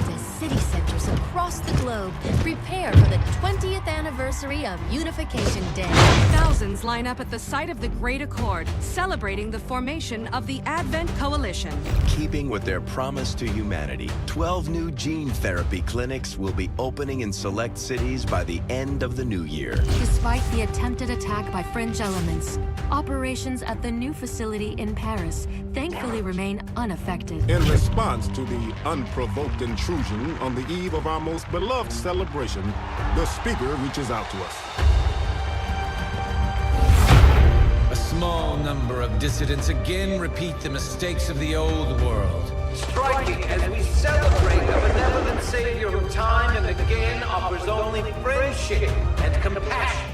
as city centers across the globe prepare for the 20th anniversary of Unification Day. Thousands line up at the site of the Great Accord, celebrating the formation of the Advent Coalition. Keeping with their promise to humanity, 12 new gene therapy clinics will be opening in select cities by the end of the new year. Despite the attempted attack by fringe elements, operations at the new facility in Paris thankfully remain unaffected. In response to the unprovoked intrusion on the eve of our most beloved celebration, the speaker reaches out to us. A small number of dissidents again repeat the mistakes of the old world. Striking as we celebrate a benevolent savior who time and again offers only friendship and compassion.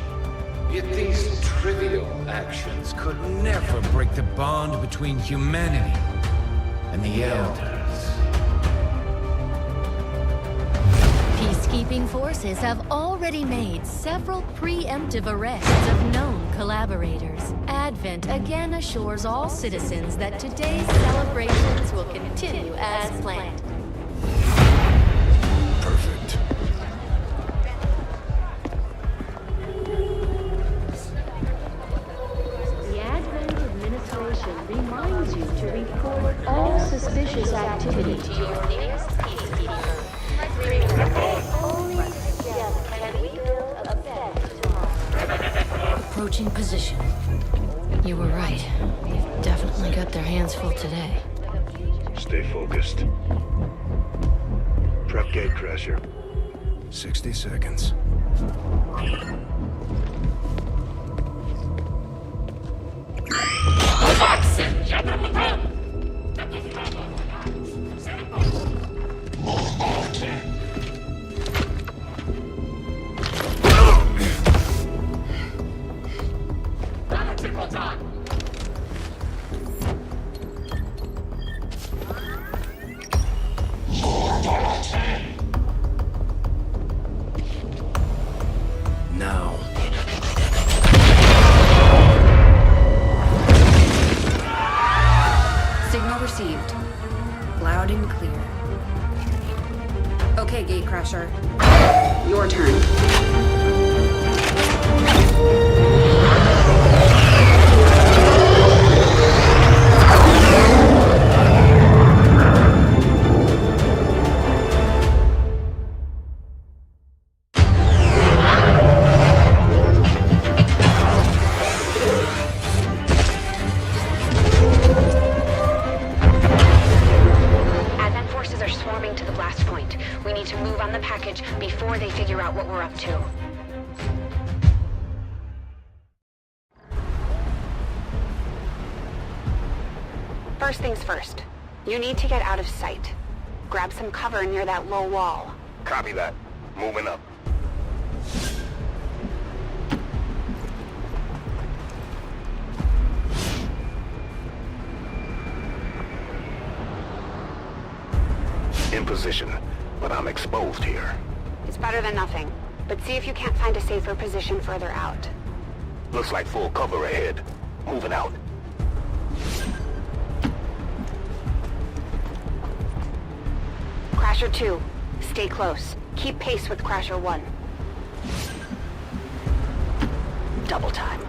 Yet these trivial actions could never break the bond between humanity and the Elders. Peacekeeping forces have already made several preemptive arrests of known collaborators. Advent again assures all citizens that today's celebrations will continue as planned. Perfect. The Advent administration reminds you to report all suspicious activity to your nearest peacekeeper. Only together can we build a better tomorrow. Approaching position. You were right. They've definitely got their hands full today. Stay focused. Prep gate crasher. 60 seconds. Now. Signal received. Loud and clear. Okay, Gatecrasher. Your turn. Advent forces are swarming to the blast point. We need to move on the package before they figure out what we're up to. First things first. You need to get out of sight. Grab some cover near that low wall. Copy that. Moving up. In position, but I'm exposed here. It's better than nothing, but see if you can't find a safer position further out. Looks like full cover ahead. Moving out. Crasher 2, stay close. Keep pace with Crasher 1. Double time.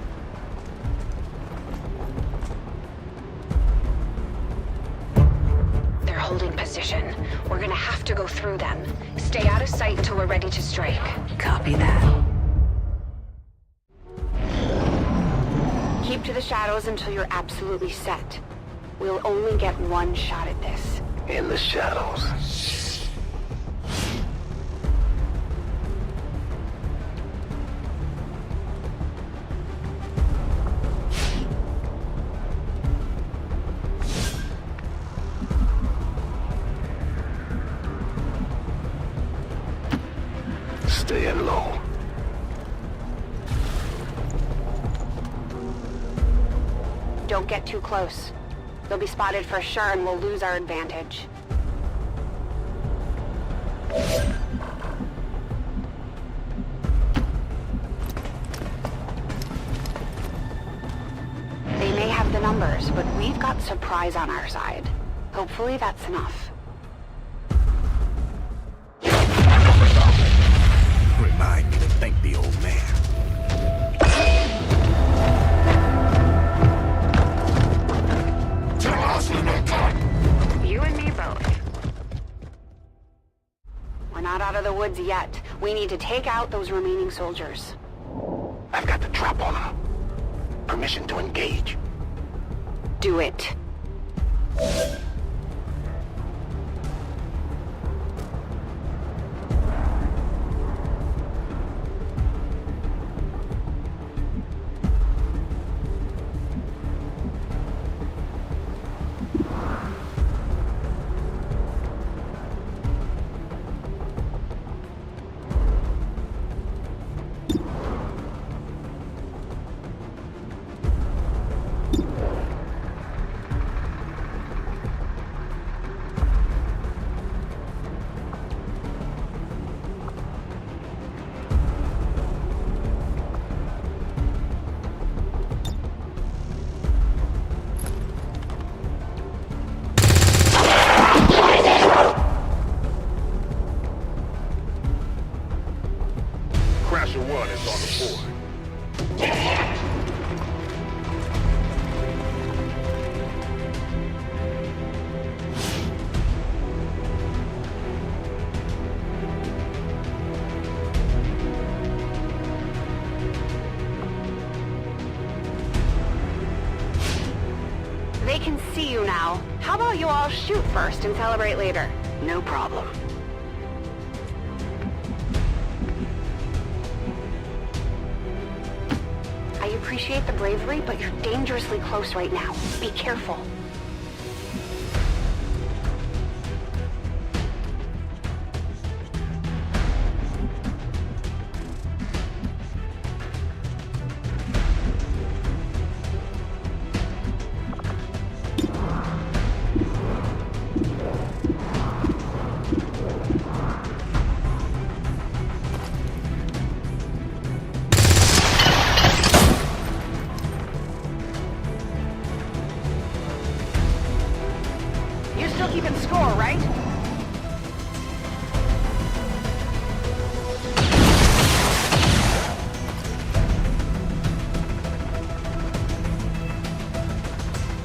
They're holding position. We're gonna have to go through them. Stay out of sight until we're ready to strike. Copy that. Keep to the shadows until you're absolutely set. We'll only get one shot at this. In the shadows. Staying low. Don't get too close. They'll be spotted for sure and we'll lose our advantage. They may have the numbers, but we've got surprise on our side. Hopefully that's enough. We're not out of the woods yet. We need to take out those remaining soldiers. I've got the trap on them. Permission to engage. Do it. Crasher 1 is on the board. They can see you now. How about you all shoot first and celebrate later? No problem. I appreciate the bravery, but you're dangerously close right now. Be careful. You're still keeping score, right?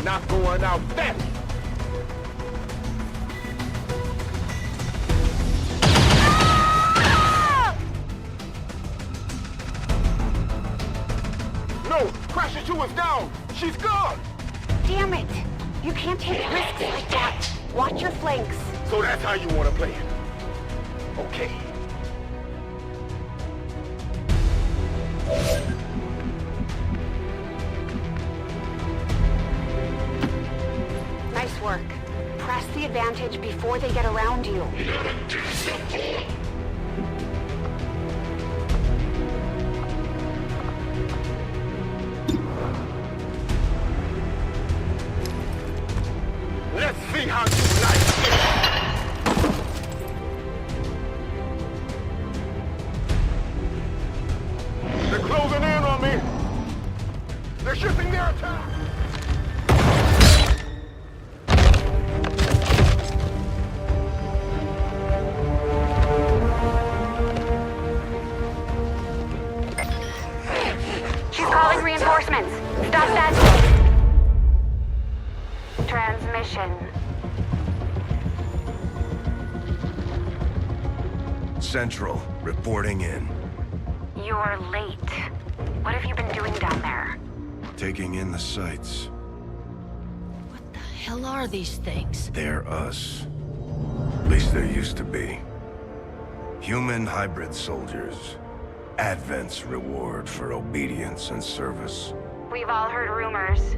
Not going out that. No! Crasher 2 is down! She's gone! Damn it! You can't take risks like that. Watch your flanks. So that's how you want to play it. Okay. Nice work. Press the advantage before they get around you. Let's see how you like it. They're closing in on me. They're shifting their attack. She's calling reinforcements. Stop that. Transmission. Central, reporting in. You're late. What have you been doing down there? Taking in the sights. What the hell are these things? They're us. At least there used to be. Human hybrid soldiers. Advent's reward for obedience and service. We've all heard rumors.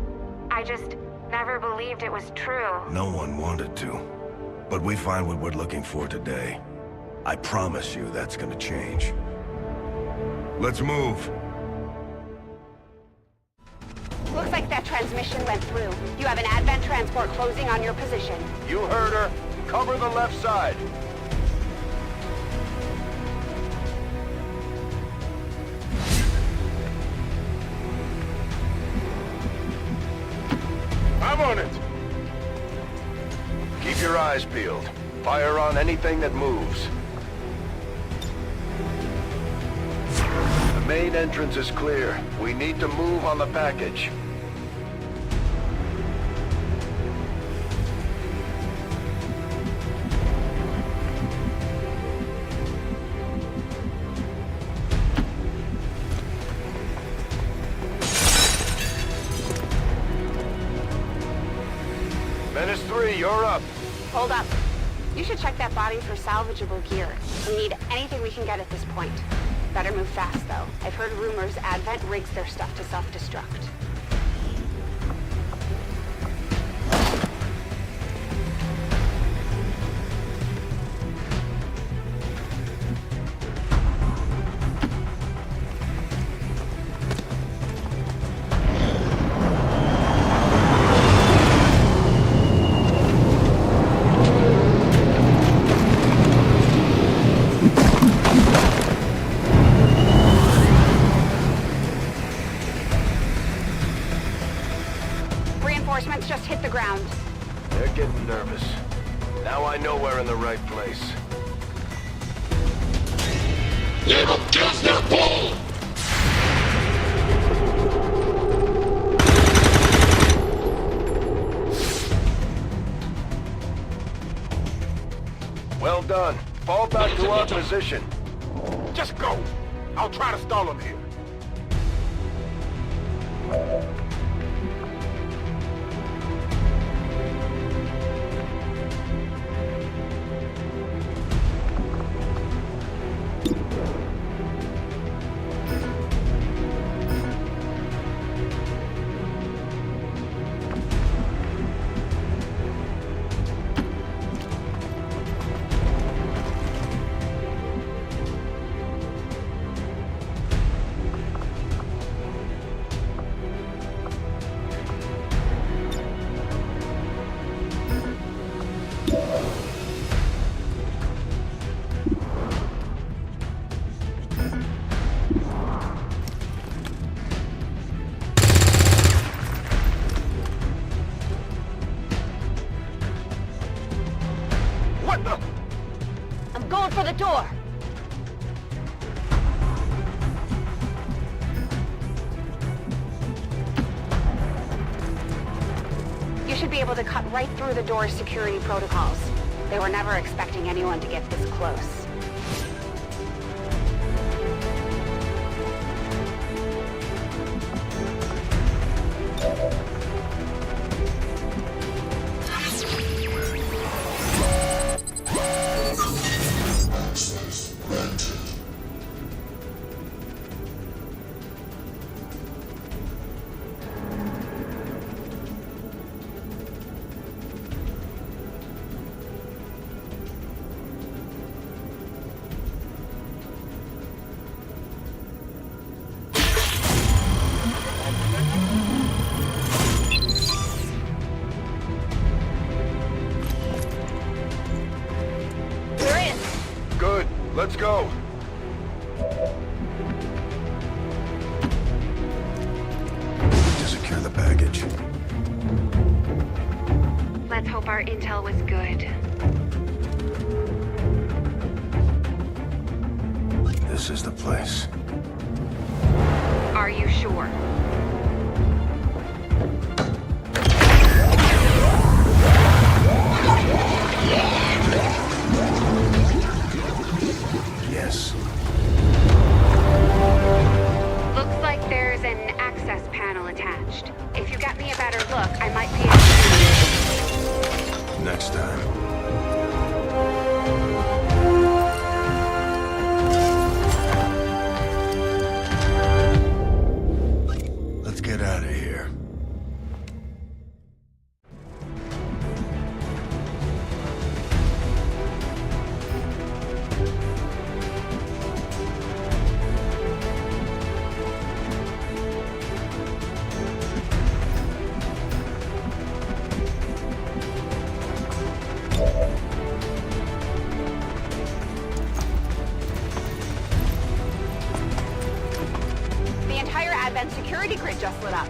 I just never believed it was true. No one wanted to. But we find what we're looking for today. I promise you that's gonna change. Let's move. Looks like that transmission went through. You have an Advent transport closing on your position. You heard her. Cover the left side. I'm on it. Keep your eyes peeled. Fire on anything that moves. The main entrance is clear. We need to move on the package. -3, you're up. Hold up. You should check that body for salvageable gear. We need anything we can get at this point. Better move fast, though. I've heard rumors Advent rigs their stuff to self-destruct. Reinforcements just hit the ground. They're getting nervous. Now I know we're in the right place. Well done. Fall back to our position. Just go. I'll try to stall them here. What the? I'm going for the door. You should be able to cut right through the door's security protocols. They were never expecting anyone to get this close. Good. Let's go. To secure the package. Let's hope our intel was good. This is the place. Are you sure? Yes. Looks like there's an access panel attached. If you get me a better look, I might be able to... Next time. Let's get out of here. The entire Advent security grid just lit up.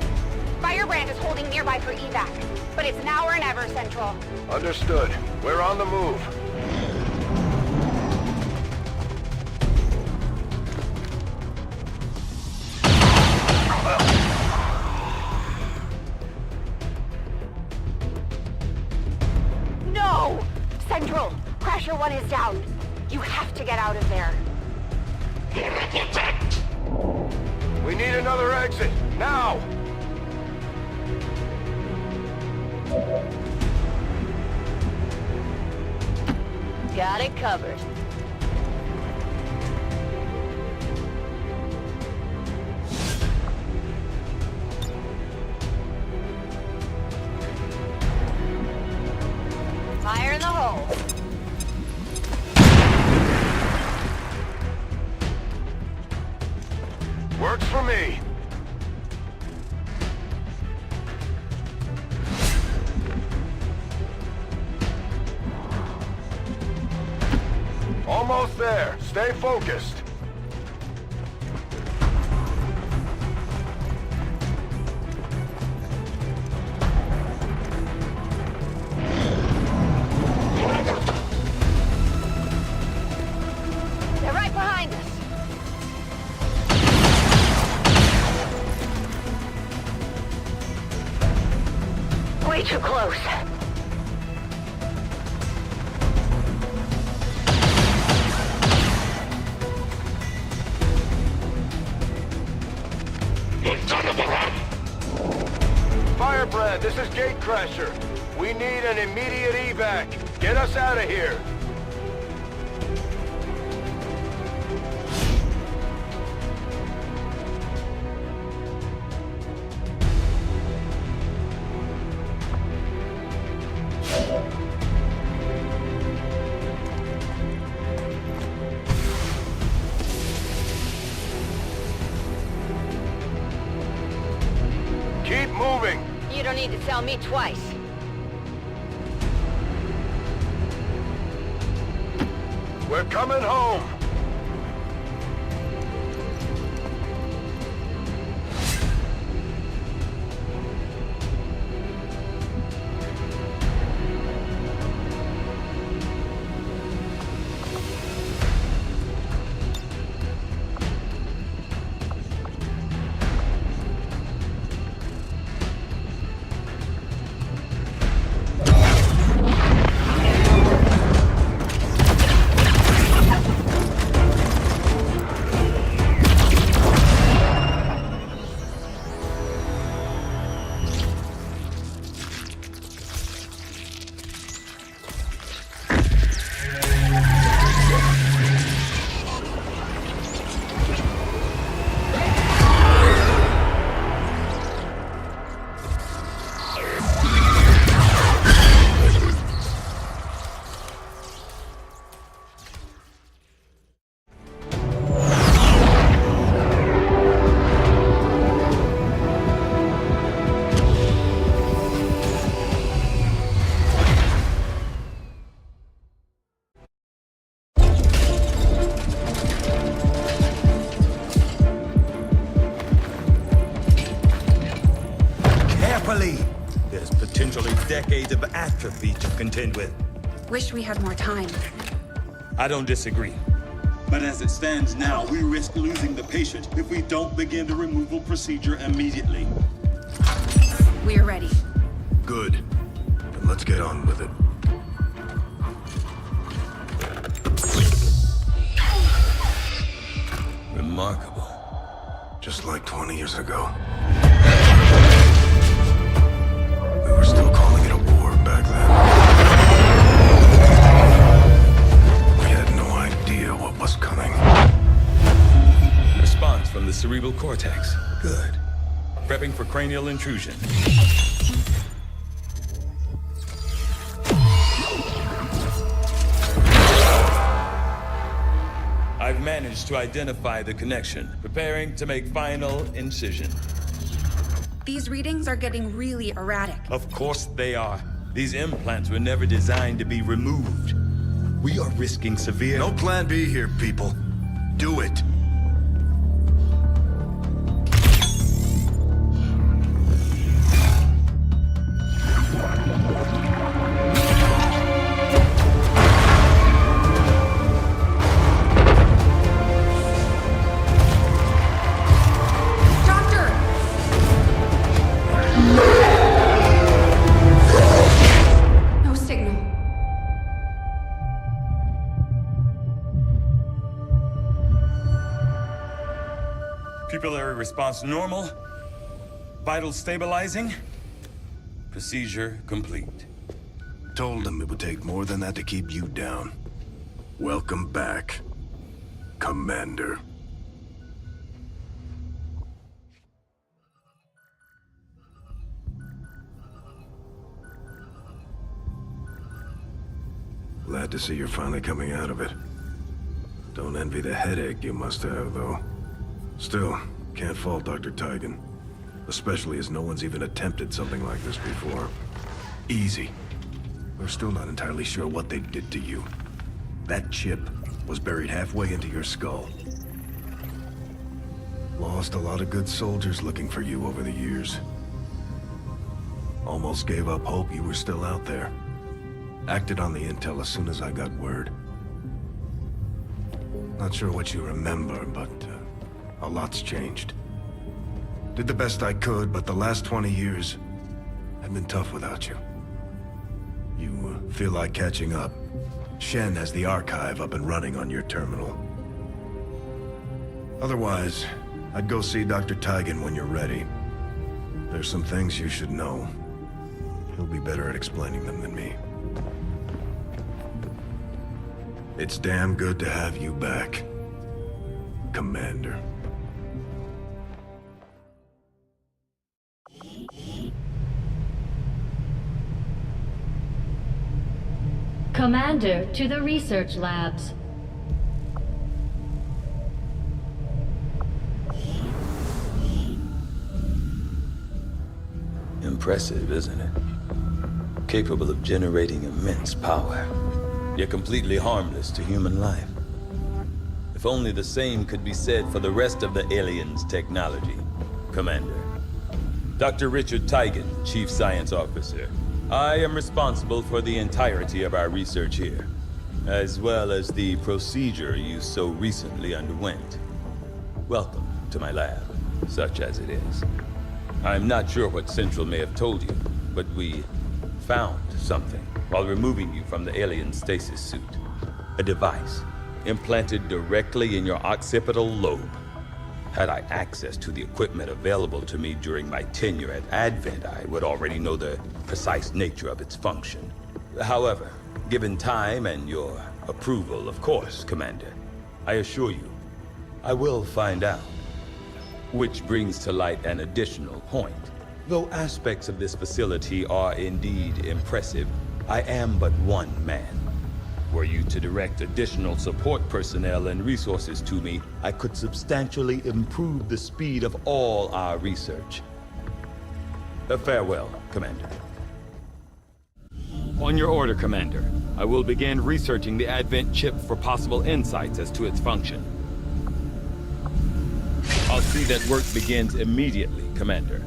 Firebrand is holding nearby for evac, but it's now or never, Central. Understood. We're on the move. No! Central, Crasher 1 is down. You have to get out of there. We need another exit. Now! Got it covered. Fire in the hole. Works for me. Almost there. Stay focused. They're right behind us. Way too close. Firebrand, this is Gatecrasher. We need an immediate evac. Get us out of here. Keep moving. You don't need to tell me twice. We're coming home. There's potentially decades of atrophy to contend with. Wish we had more time. I don't disagree. But as it stands now, we risk losing the patient if we don't begin the removal procedure immediately. We're ready. Good. Then let's get on with it. Remarkable. Just like 20 years ago. We were still calling it a war back then. We had no idea what was coming. Response from the cerebral cortex. Good. Prepping for cranial intrusion. I've managed to identify the connection, preparing to make final incision. These readings are getting really erratic. Of course they are. These implants were never designed to be removed. We are risking severe... No plan B here, people. Do it. Pupillary response normal. Vital stabilizing. Procedure complete. Told them it would take more than that to keep you down. Welcome back, Commander. Glad to see you're finally coming out of it. Don't envy the headache you must have, though. Still, can't fault Dr. Tigan. Especially as no one's even attempted something like this before. Easy. We're still not entirely sure what they did to you. That chip was buried halfway into your skull. Lost a lot of good soldiers looking for you over the years. Almost gave up hope you were still out there. Acted on the intel as soon as I got word. Not sure what you remember, but a lot's changed. Did the best I could, but the last 20 years have been tough without you. You feel like catching up. Shen has the archive up and running on your terminal. Otherwise, I'd go see Dr. Tigan when you're ready. There's some things you should know. He'll be better at explaining them than me. It's damn good to have you back, Commander. Commander, to the research labs. Impressive, isn't it? Capable of generating immense power, yet completely harmless to human life. If only the same could be said for the rest of the aliens' technology, Commander. Dr. Richard Tigan, Chief Science Officer. I am responsible for the entirety of our research here, as well as the procedure you so recently underwent. Welcome to my lab, such as it is. I'm not sure what Central may have told you, but we found something while removing you from the alien stasis suit. A device implanted directly in your occipital lobe. Had I access to the equipment available to me during my tenure at Advent, I would already know the precise nature of its function. However, given time and your approval, of course, Commander, I assure you, I will find out. Which brings to light an additional point. Though aspects of this facility are indeed impressive, I am but one man. Were you to direct additional support personnel and resources to me, I could substantially improve the speed of all our research. Farewell, Commander. On your order, Commander. I will begin researching the Advent chip for possible insights as to its function. I'll see that work begins immediately, Commander.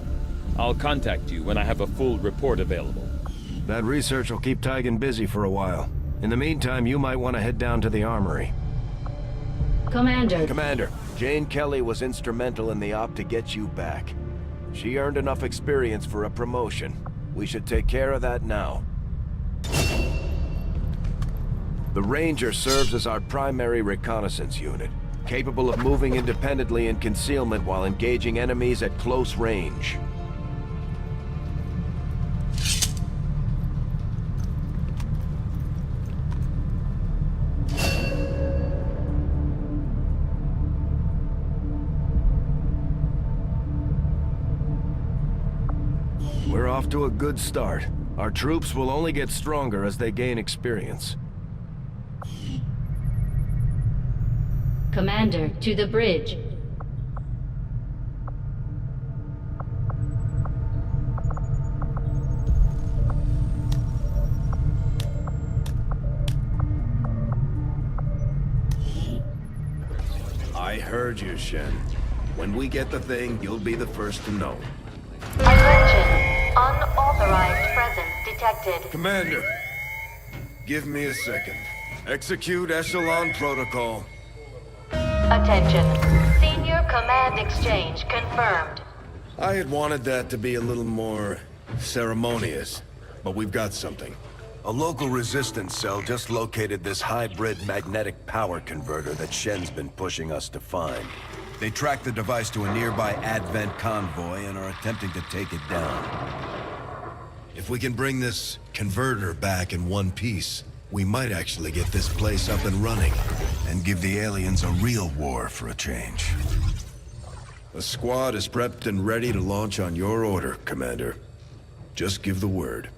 I'll contact you when I have a full report available. That research will keep Tigan busy for a while. In the meantime, you might want to head down to the armory. Commander, Jane Kelly was instrumental in the op to get you back. She earned enough experience for a promotion. We should take care of that now. The Ranger serves as our primary reconnaissance unit, capable of moving independently in concealment while engaging enemies at close range. We're off to a good start. Our troops will only get stronger as they gain experience. Commander, to the bridge. I heard you, Shen. When we get the thing, you'll be the first to know. Attention. Unauthorized presence detected. Commander, give me a second. Execute Echelon Protocol. Attention. Senior Command Exchange confirmed. I had wanted that to be a little more ceremonious, but we've got something. A local resistance cell just located this hybrid magnetic power converter that Shen's been pushing us to find. They tracked the device to a nearby Advent convoy and are attempting to take it down. If we can bring this converter back in one piece, We might actually get this place up and running, and give the aliens a real war for a change. The squad is prepped and ready to launch on your order, Commander. Just give the word.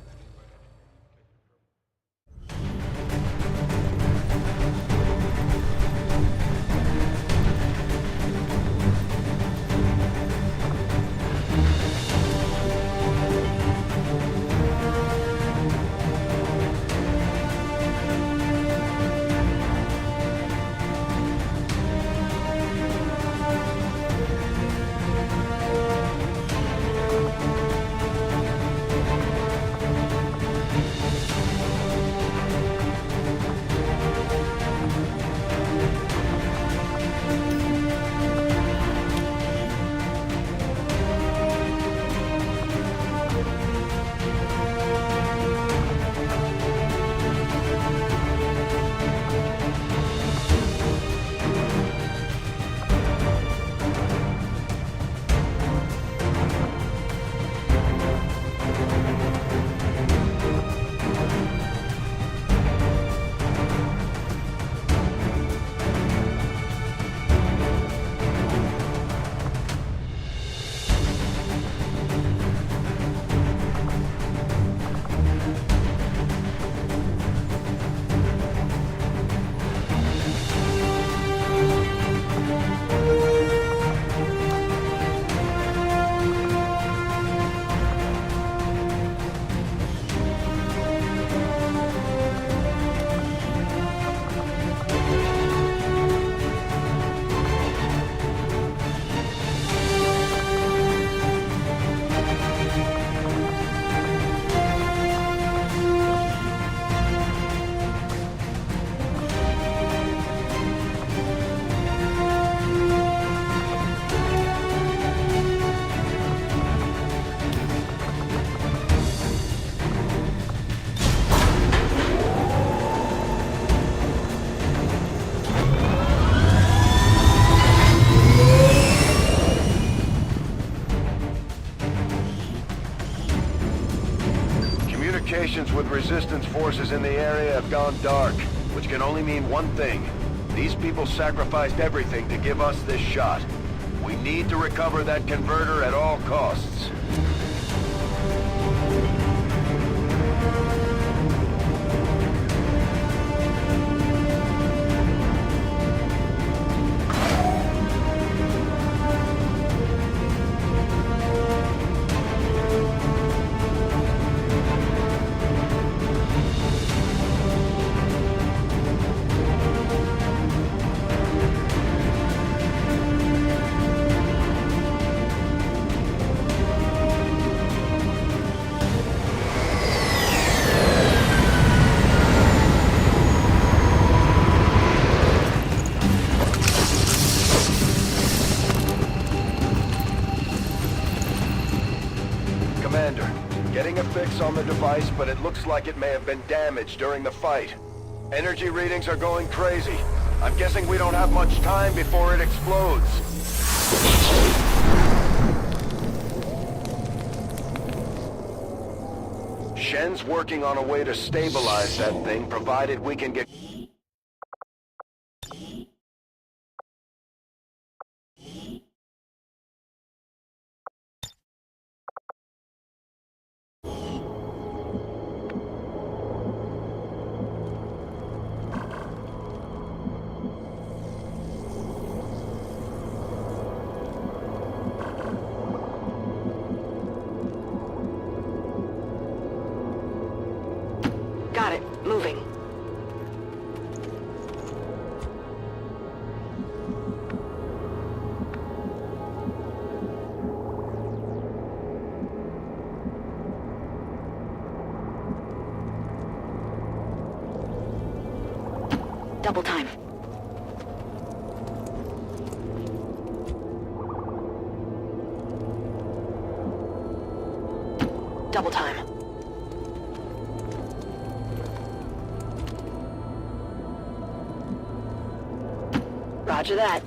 Communications with resistance forces in the area have gone dark, which can only mean one thing. These people sacrificed everything to give us this shot. We need to recover that converter at all costs. Commander, getting a fix on the device, but it looks like it may have been damaged during the fight. Energy readings are going crazy. I'm guessing we don't have much time before it explodes. Shen's working on a way to stabilize that thing, provided we can get... Got it. Moving. Double time. Double time. Roger that.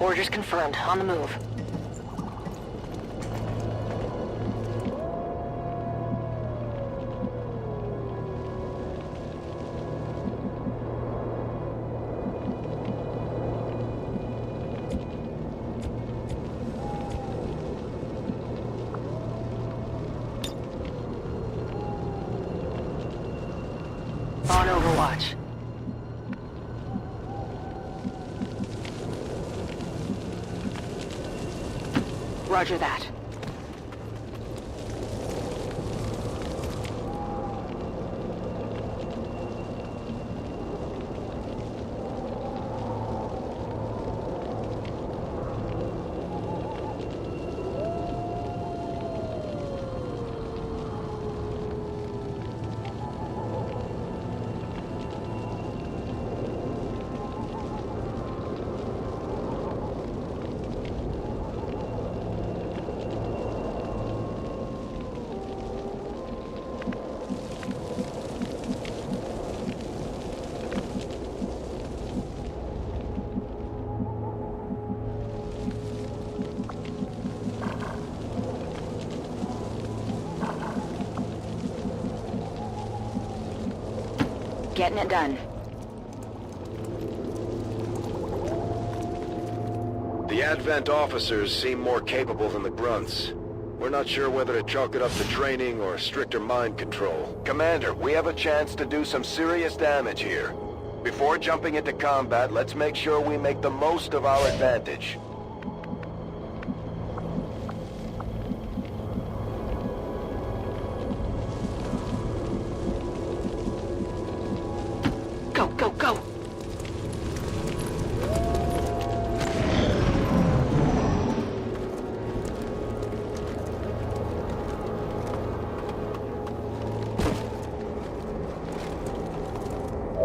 Orders confirmed. On the move. On Overwatch. Roger that. Getting it done. The Advent officers seem more capable than the grunts. We're not sure whether to chalk it up to training or stricter mind control. Commander, we have a chance to do some serious damage here. Before jumping into combat, let's make sure we make the most of our advantage. Go, go, go!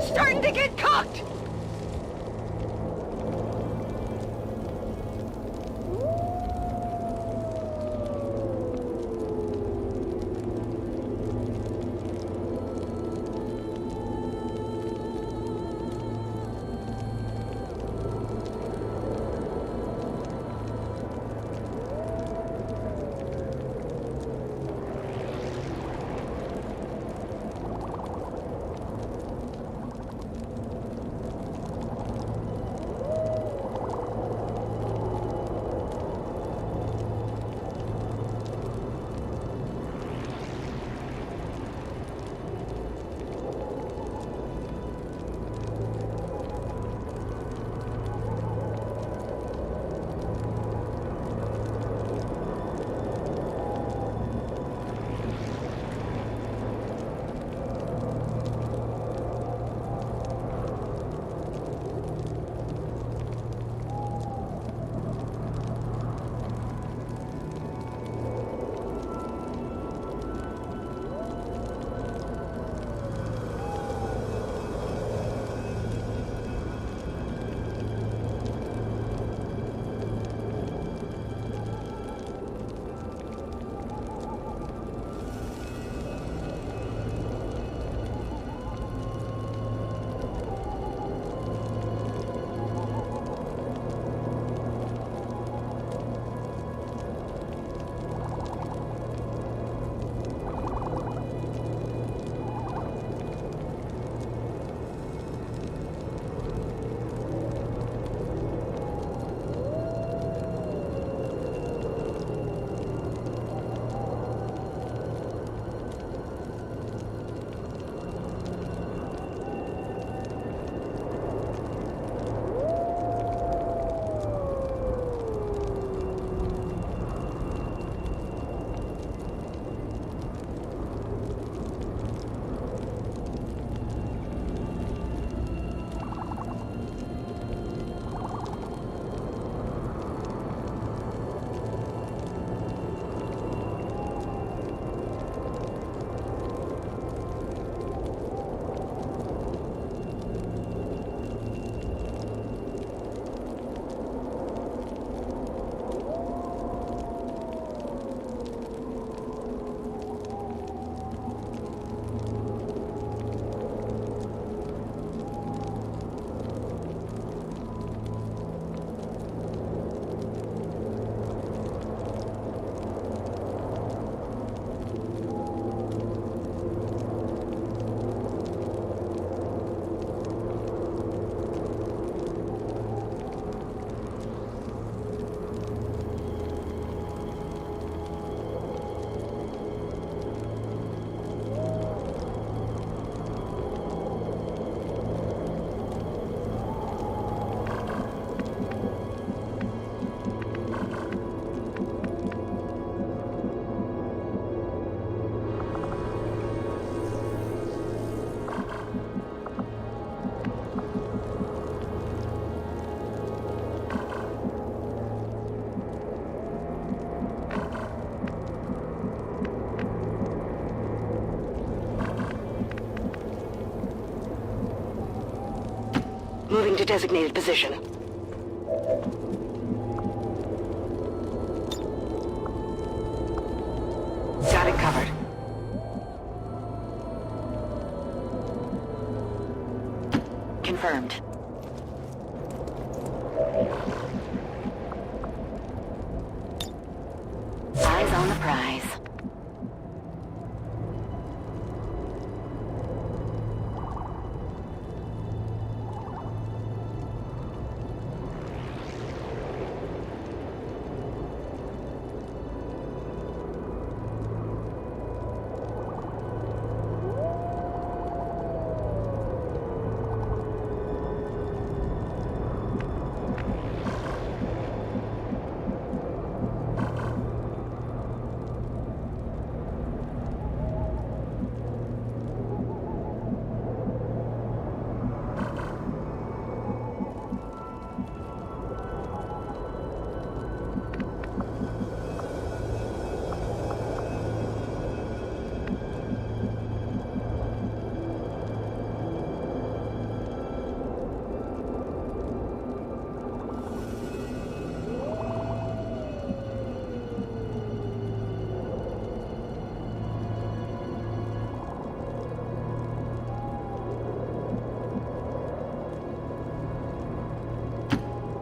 Starting to get cooked! Moving to designated position. Got it covered. Confirmed. Eyes on the prize.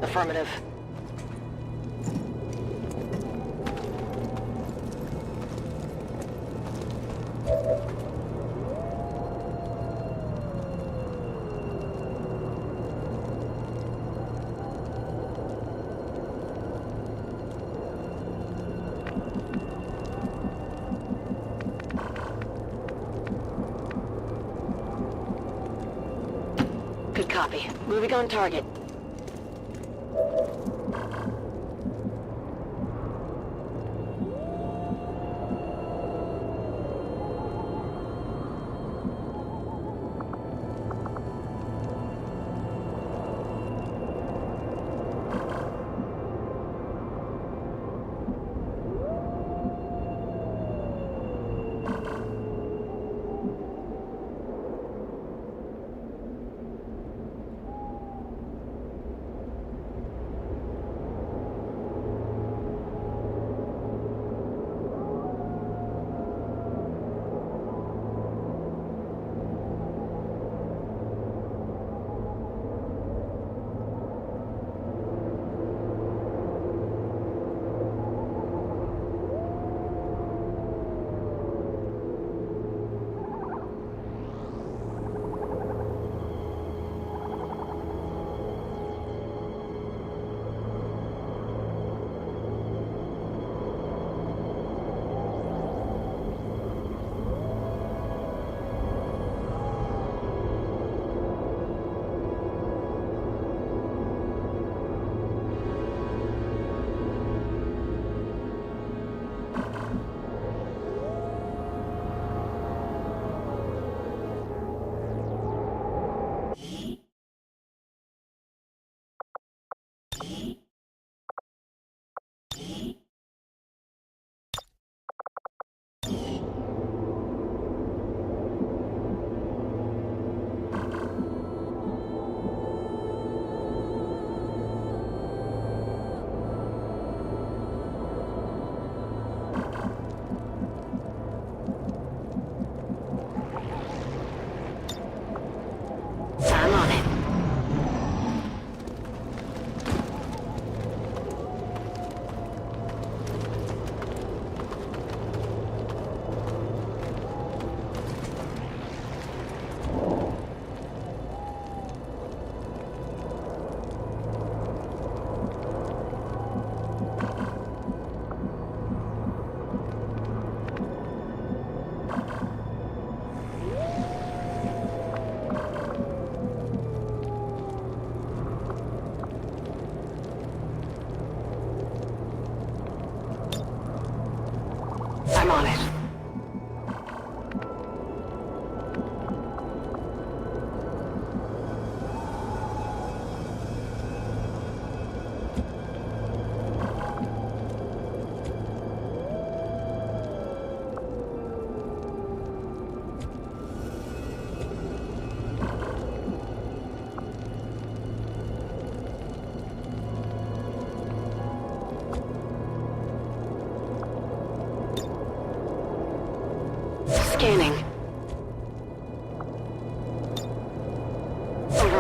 Affirmative. Good copy. Moving on target.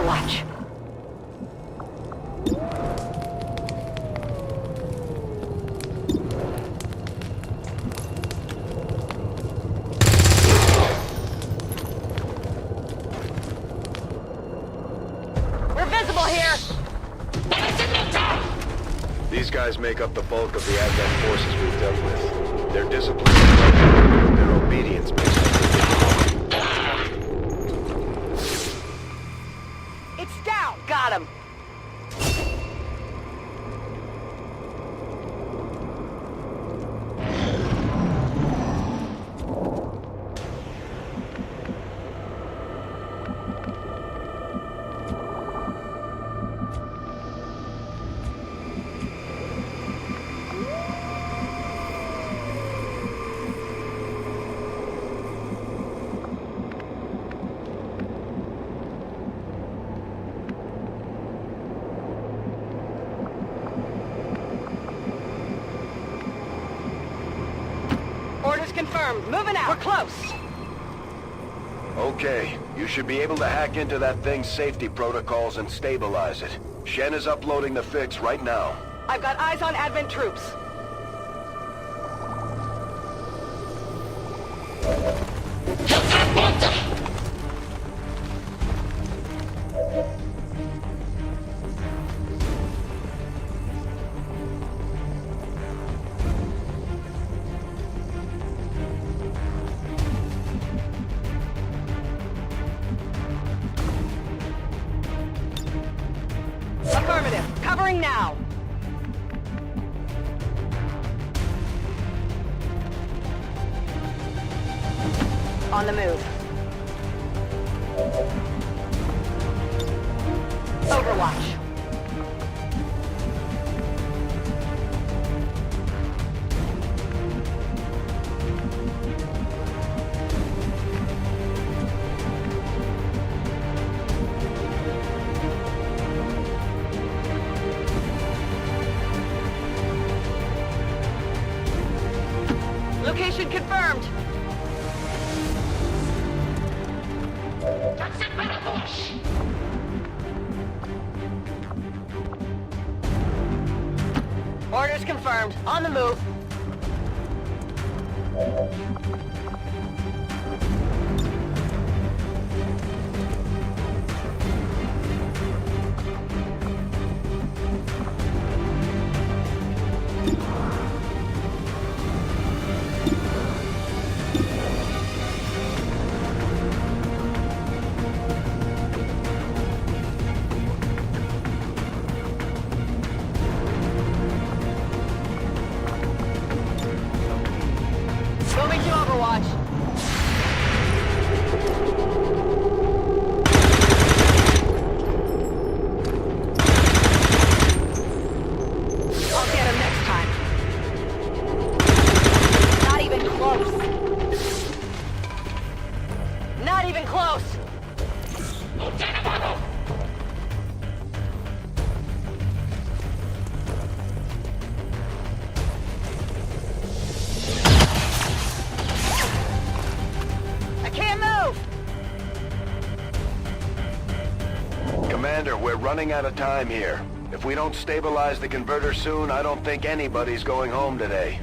Overwatch. We're visible here! These guys make up the bulk of the Advent forces we've dealt with. Their discipline is perfect, but their obedience makes them It's down! Got him! Orders confirmed. Moving out. We're close. Okay, you should be able to hack into that thing's safety protocols and stabilize it. Shen is uploading the fix right now. I've got eyes on Advent troops. Affirmative. Covering now. On the move. Overwatch. Location confirmed. Orders confirmed. On the move. Moving to Overwatch. I'll get him next time. Not even close. Not even close. I can't move. Commander, we're running out of time here. If we don't stabilize the converter soon, I don't think anybody's going home today.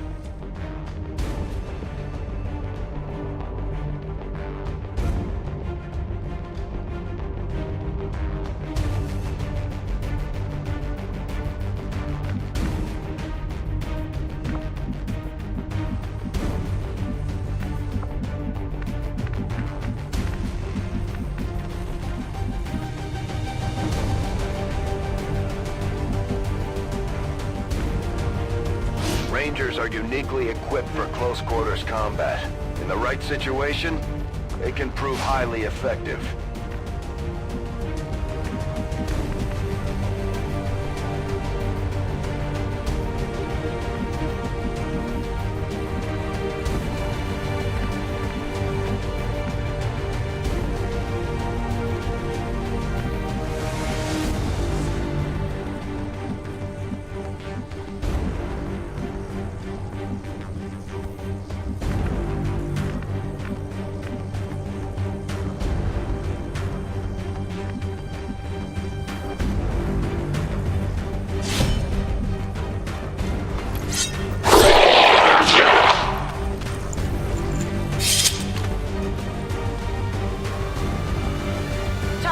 Rangers are uniquely equipped for close quarters combat. In the right situation, they can prove highly effective.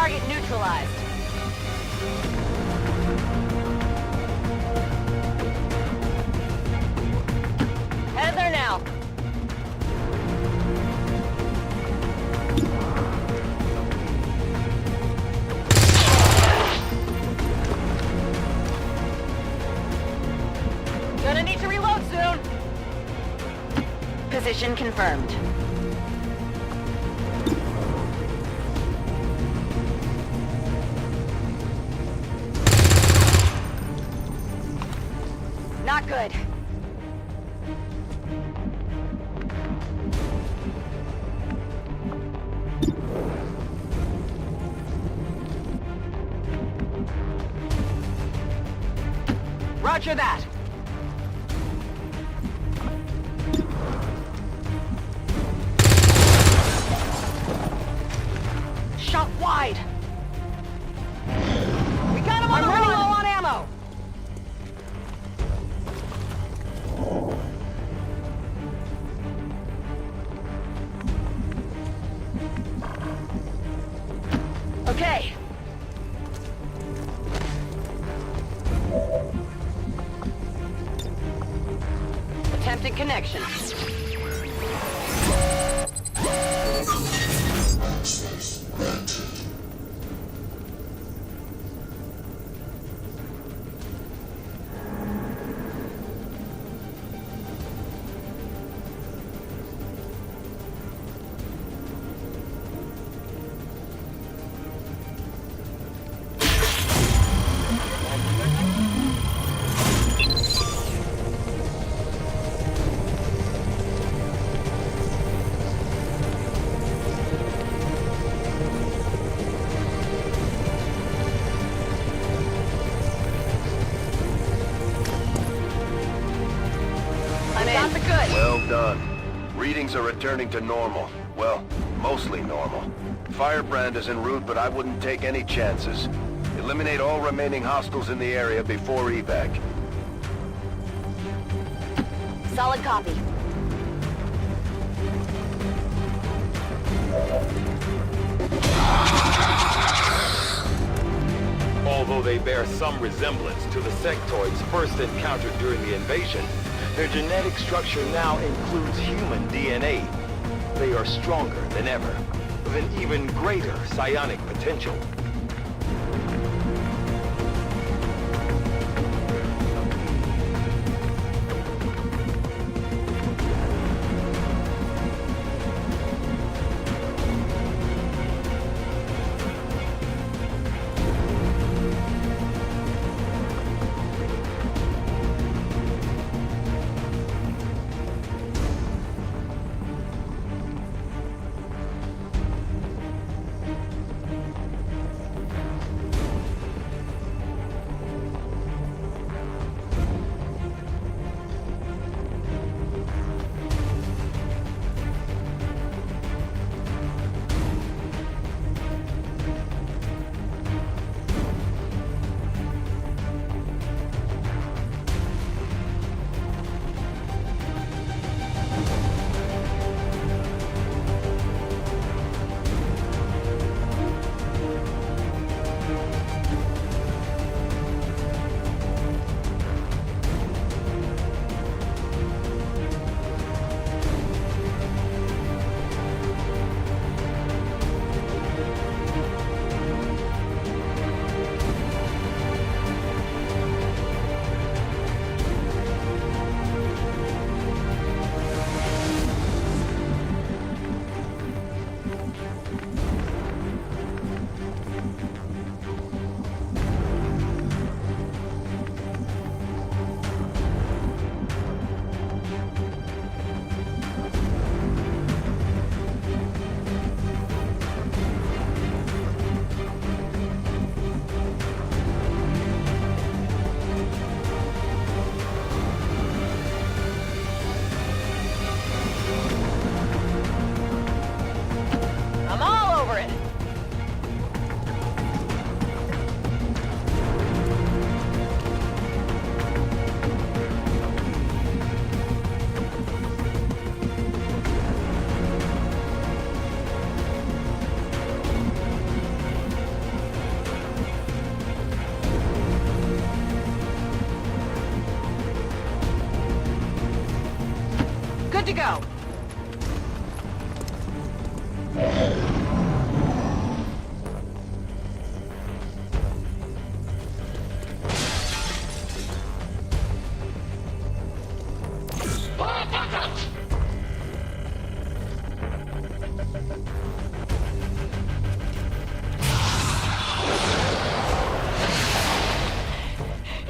Target neutralized. Head there now. Gonna need to reload soon. Position confirmed. Not good. Roger that. Shot wide. We got him on the run. I'm running low on ammo. Okay. Attempted connection. Well done. Readings are returning to normal. Well, mostly normal. Firebrand is en route, but I wouldn't take any chances. Eliminate all remaining hostiles in the area before evac. Solid copy. Although they bear some resemblance to the sectoids first encountered during the invasion, their genetic structure now includes human DNA. They are stronger than ever, with an even greater psionic potential. to go.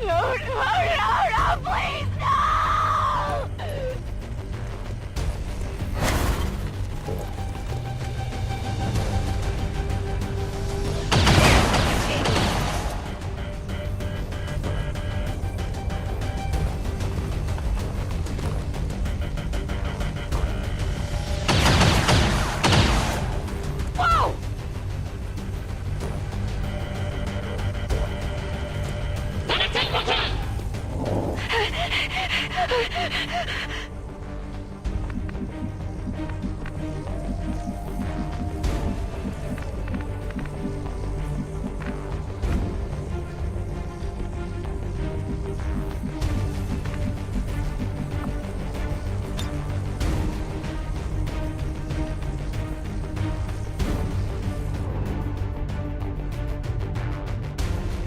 No, please, no! Whoa!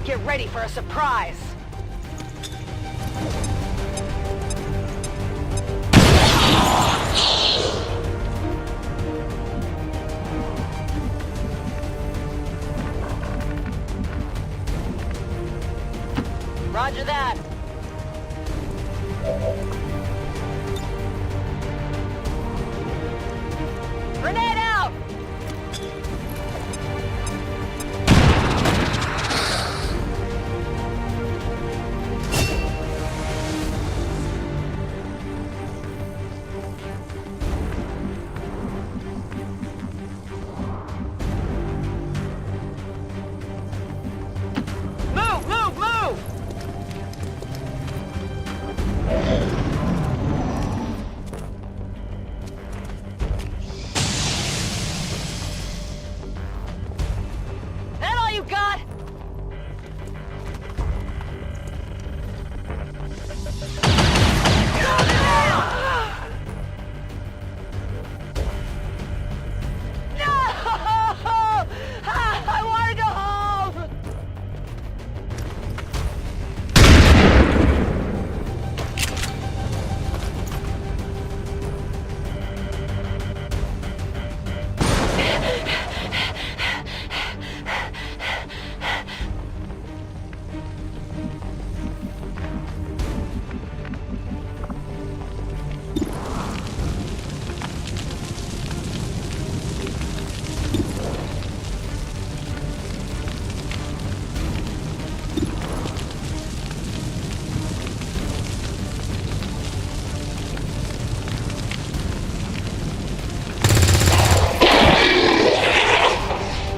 Get ready for a surprise. Roger that. Grenade out! Move, move, move! That all you got? No! I want to go home!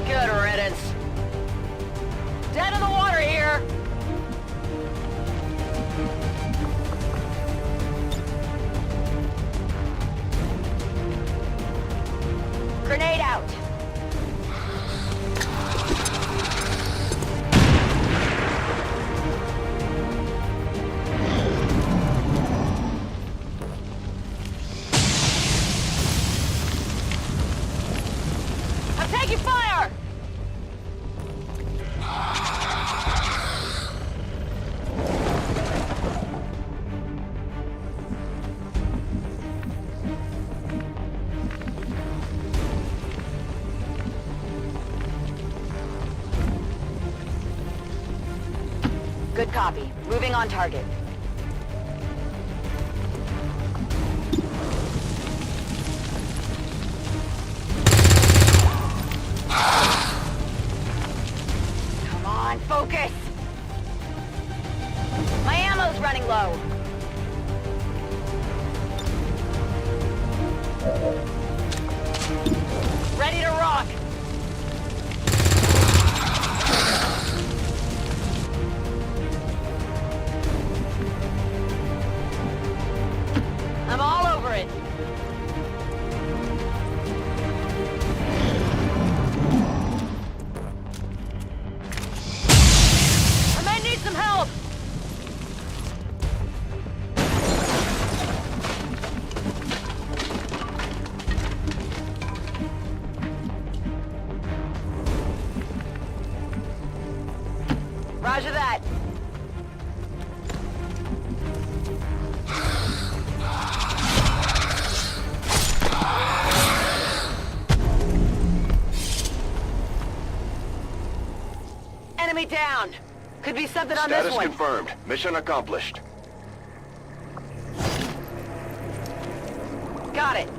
Good riddance. Dead in the water here. Grenade out. I'm taking fire! Good copy. Moving on target. Come on, focus! My ammo's running low. Ready to rock! I'm all over it. I might need some help. Roger that. Enemy down. Could be something on this one. Status confirmed. Mission accomplished. Got it.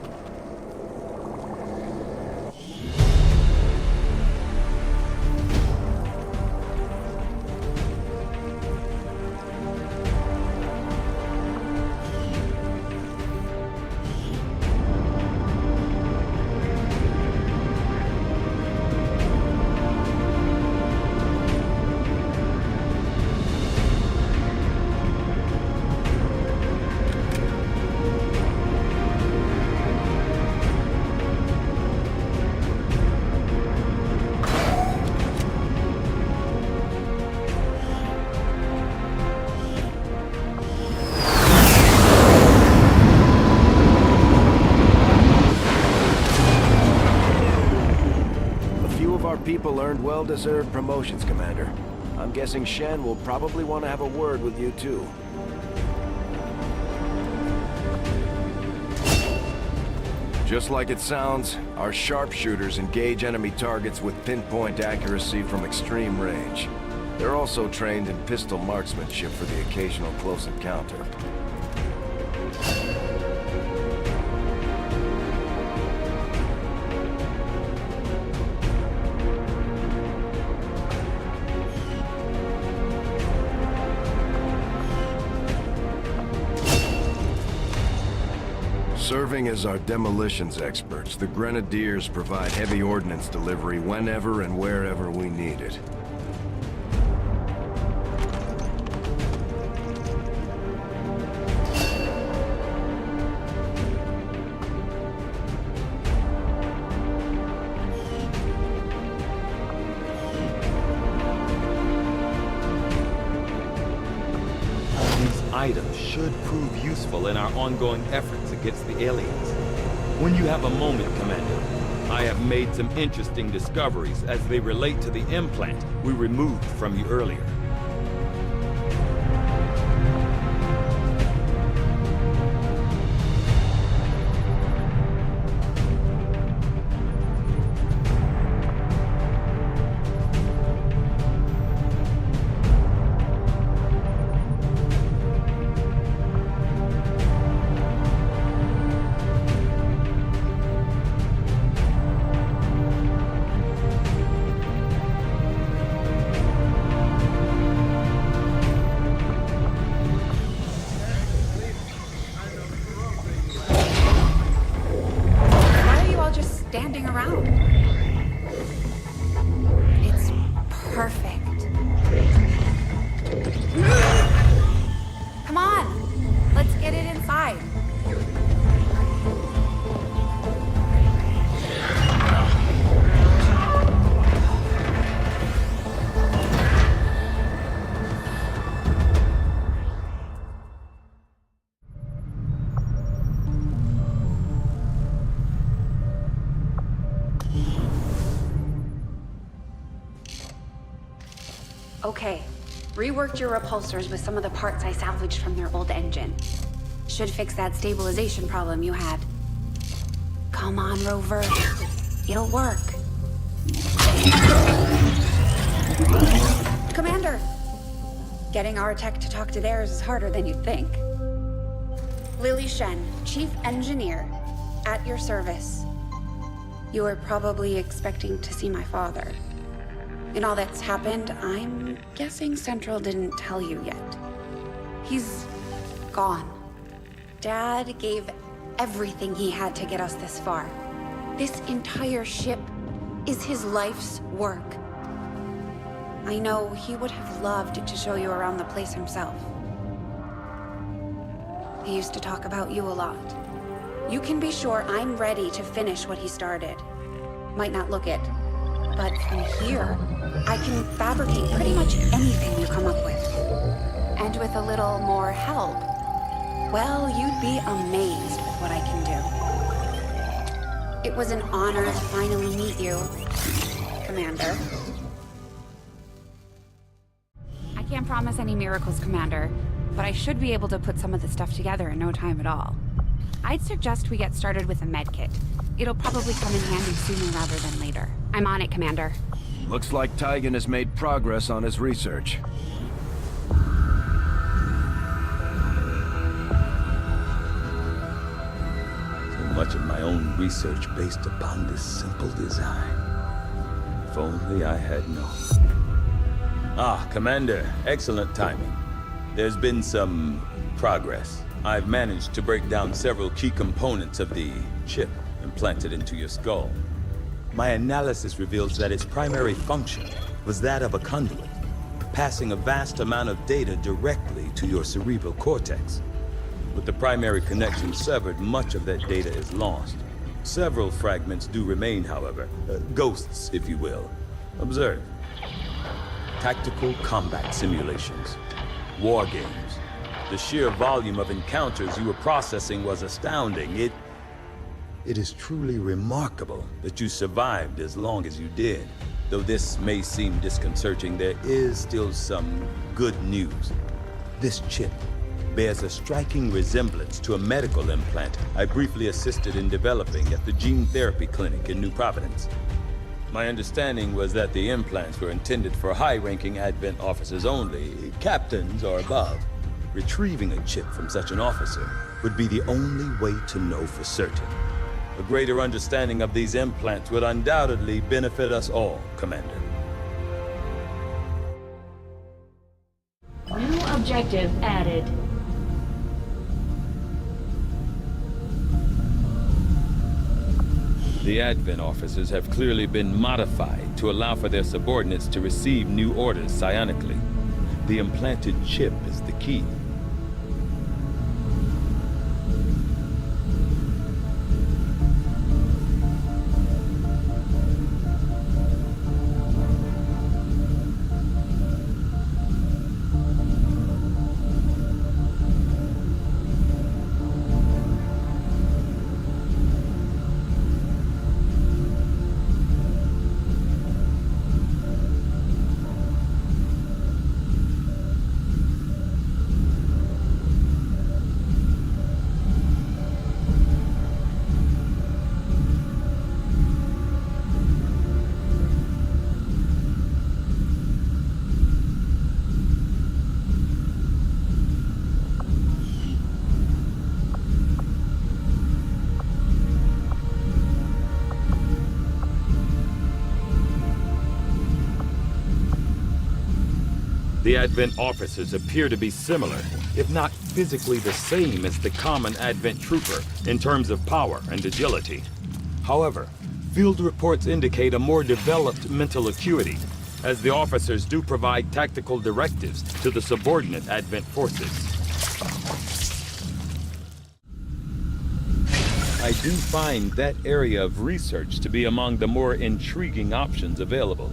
People earned well-deserved promotions, Commander. I'm guessing Shen will probably want to have a word with you, too. Just like it sounds, our sharpshooters engage enemy targets with pinpoint accuracy from extreme range. They're also trained in pistol marksmanship for the occasional close encounter. Serving as our demolitions experts, the Grenadiers provide heavy ordnance delivery whenever and wherever we need it. Items should prove useful in our ongoing efforts against the aliens. When you have a moment, Commander, I have made some interesting discoveries as they relate to the implant we removed from you earlier. Standing around. It's perfect. Come on, let's get it inside. Okay, reworked your repulsors with some of the parts I salvaged from their old engine. Should fix that stabilization problem you had. Come on, Rover. It'll work. Commander! Getting our tech to talk to theirs is harder than you'd think. Lily Shen, Chief Engineer, at your service. You were probably expecting to see my father. In all that's happened, I'm guessing Central didn't tell you yet. He's gone. Dad gave everything he had to get us this far. This entire ship is his life's work. I know he would have loved to show you around the place himself. He used to talk about you a lot. You can be sure I'm ready to finish what he started. Might not look it, but from here, I can fabricate pretty much anything you come up with. And with a little more help, well, you'd be amazed with what I can do. It was an honor to finally meet you, Commander. can't promise any miracles, Commander, but I should be able to put some of this stuff together in no time at all. I'd suggest we get started with a med kit. It'll probably come in handy sooner rather than later. I'm on it, Commander. Looks like Tigan has made progress on his research. Much of my own research based upon this simple design. If only I had known. Ah, Commander, excellent timing. There's been some progress. I've managed to break down several key components of the chip implanted into your skull. My analysis reveals that its primary function was that of a conduit, passing a vast amount of data directly to your cerebral cortex. With the primary connection severed, much of that data is lost. Several fragments do remain, however. Ghosts, if you will. Observe. Tactical combat simulations. War games. The sheer volume of encounters you were processing was astounding. It is truly remarkable that you survived as long as you did. Though this may seem disconcerting, there is still some good news. This chip bears a striking resemblance to a medical implant I briefly assisted in developing at the gene therapy clinic in New Providence. My understanding was that the implants were intended for high-ranking Advent officers only, captains or above. Retrieving a chip from such an officer would be the only way to know for certain. A greater understanding of these implants would undoubtedly benefit us all, Commander. New objective added. The Advent officers have clearly been modified to allow for their subordinates to receive new orders psionically. The implanted chip is the key. The Advent officers appear to be similar, if not physically the same as the common Advent trooper in terms of power and agility. However, field reports indicate a more developed mental acuity, as the officers do provide tactical directives to the subordinate Advent forces. I do find that area of research to be among the more intriguing options available.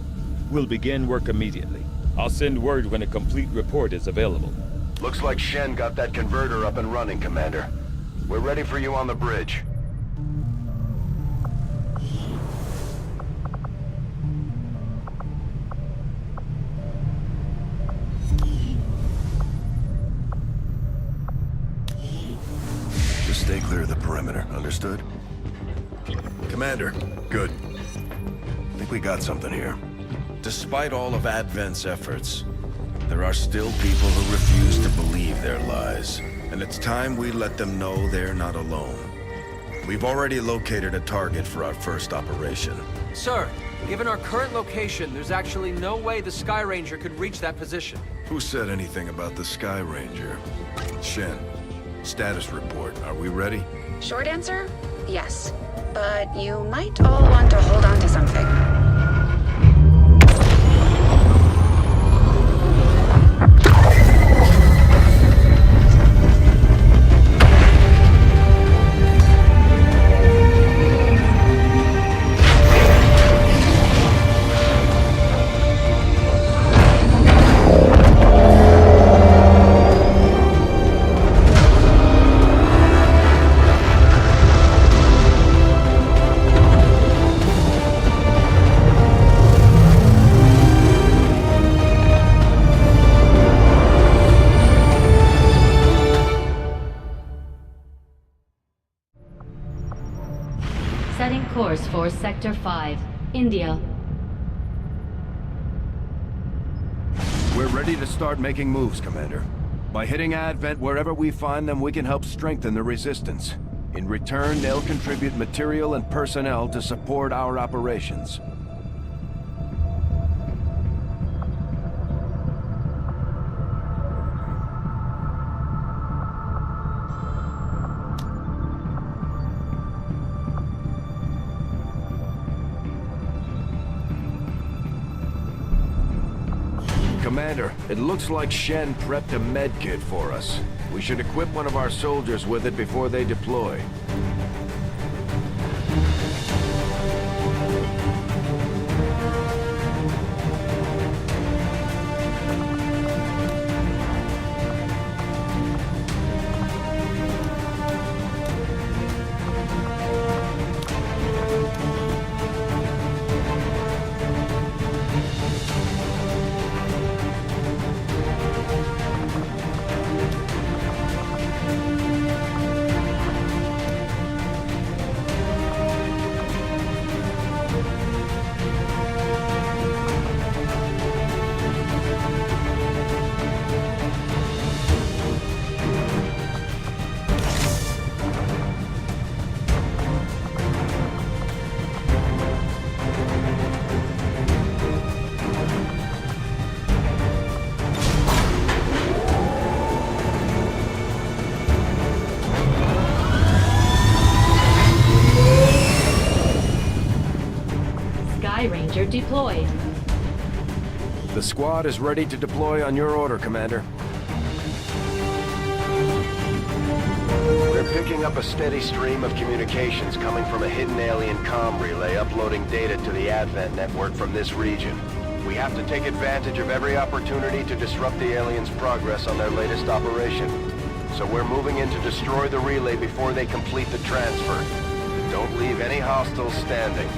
We'll begin work immediately. I'll send word when a complete report is available. Looks like Shen got that converter up and running, Commander. We're ready for you on the bridge. Just stay clear of the perimeter, understood? Commander, good. I think we got something here. Despite all of Advent's efforts, there are still people who refuse to believe their lies. And it's time we let them know they're not alone. We've already located a target for our first operation. Sir, given our current location, there's actually no way the Sky Ranger could reach that position. Who said anything about the Sky Ranger? Shen, status report. Are we ready? Short answer, yes. But you might all want to hold on to something. Force Sector 5, India. We're ready to start making moves, Commander. By hitting Advent wherever we find them, we can help strengthen the Resistance. In return, they'll contribute material and personnel to support our operations. Commander, it looks like Shen prepped a med kit for us. We should equip one of our soldiers with it before they deploy. Ranger deployed. The squad is ready to deploy on your order, Commander. We're picking up a steady stream of communications coming from a hidden alien comm relay uploading data to the Advent network from this region. We have to take advantage of every opportunity to disrupt the aliens' progress on their latest operation. So we're moving in to destroy the relay before they complete the transfer. Don't leave any hostiles standing.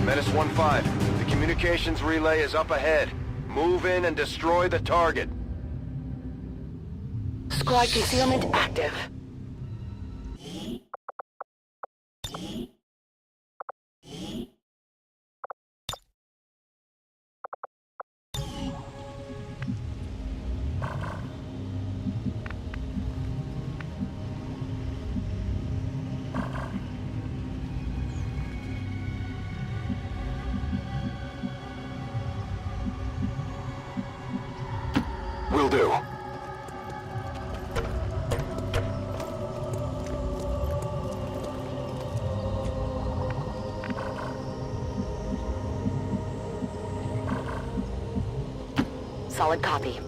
Menace 1-5, the communications relay is up ahead. Move in and destroy the target. Squad concealment active. Will do. Solid copy.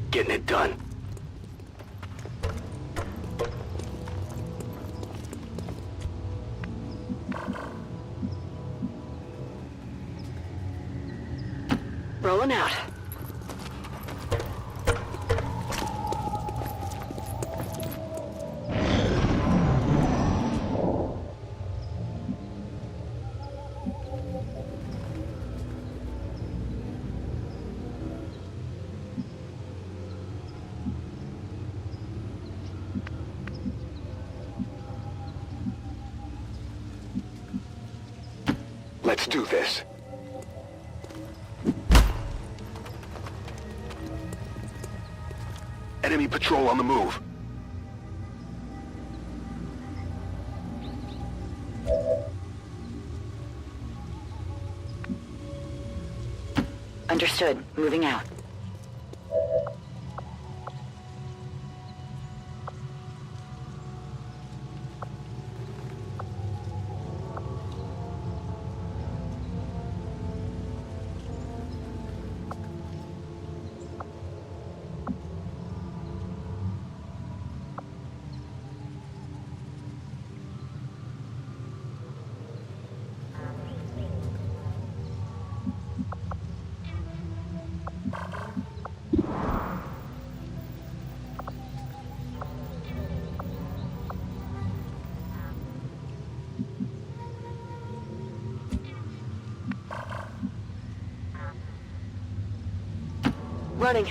Getting it done. Rolling out. Let's do this. Enemy patrol on the move. Understood. Moving out. Running.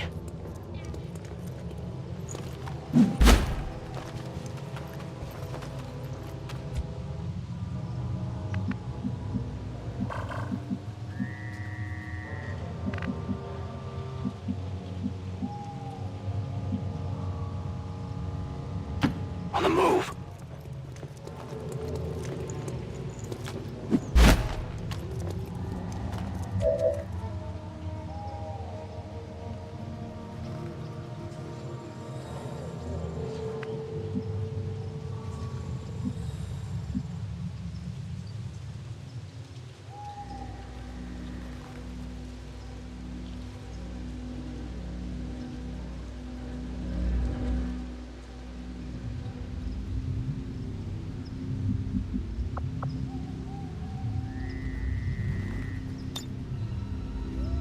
On the move.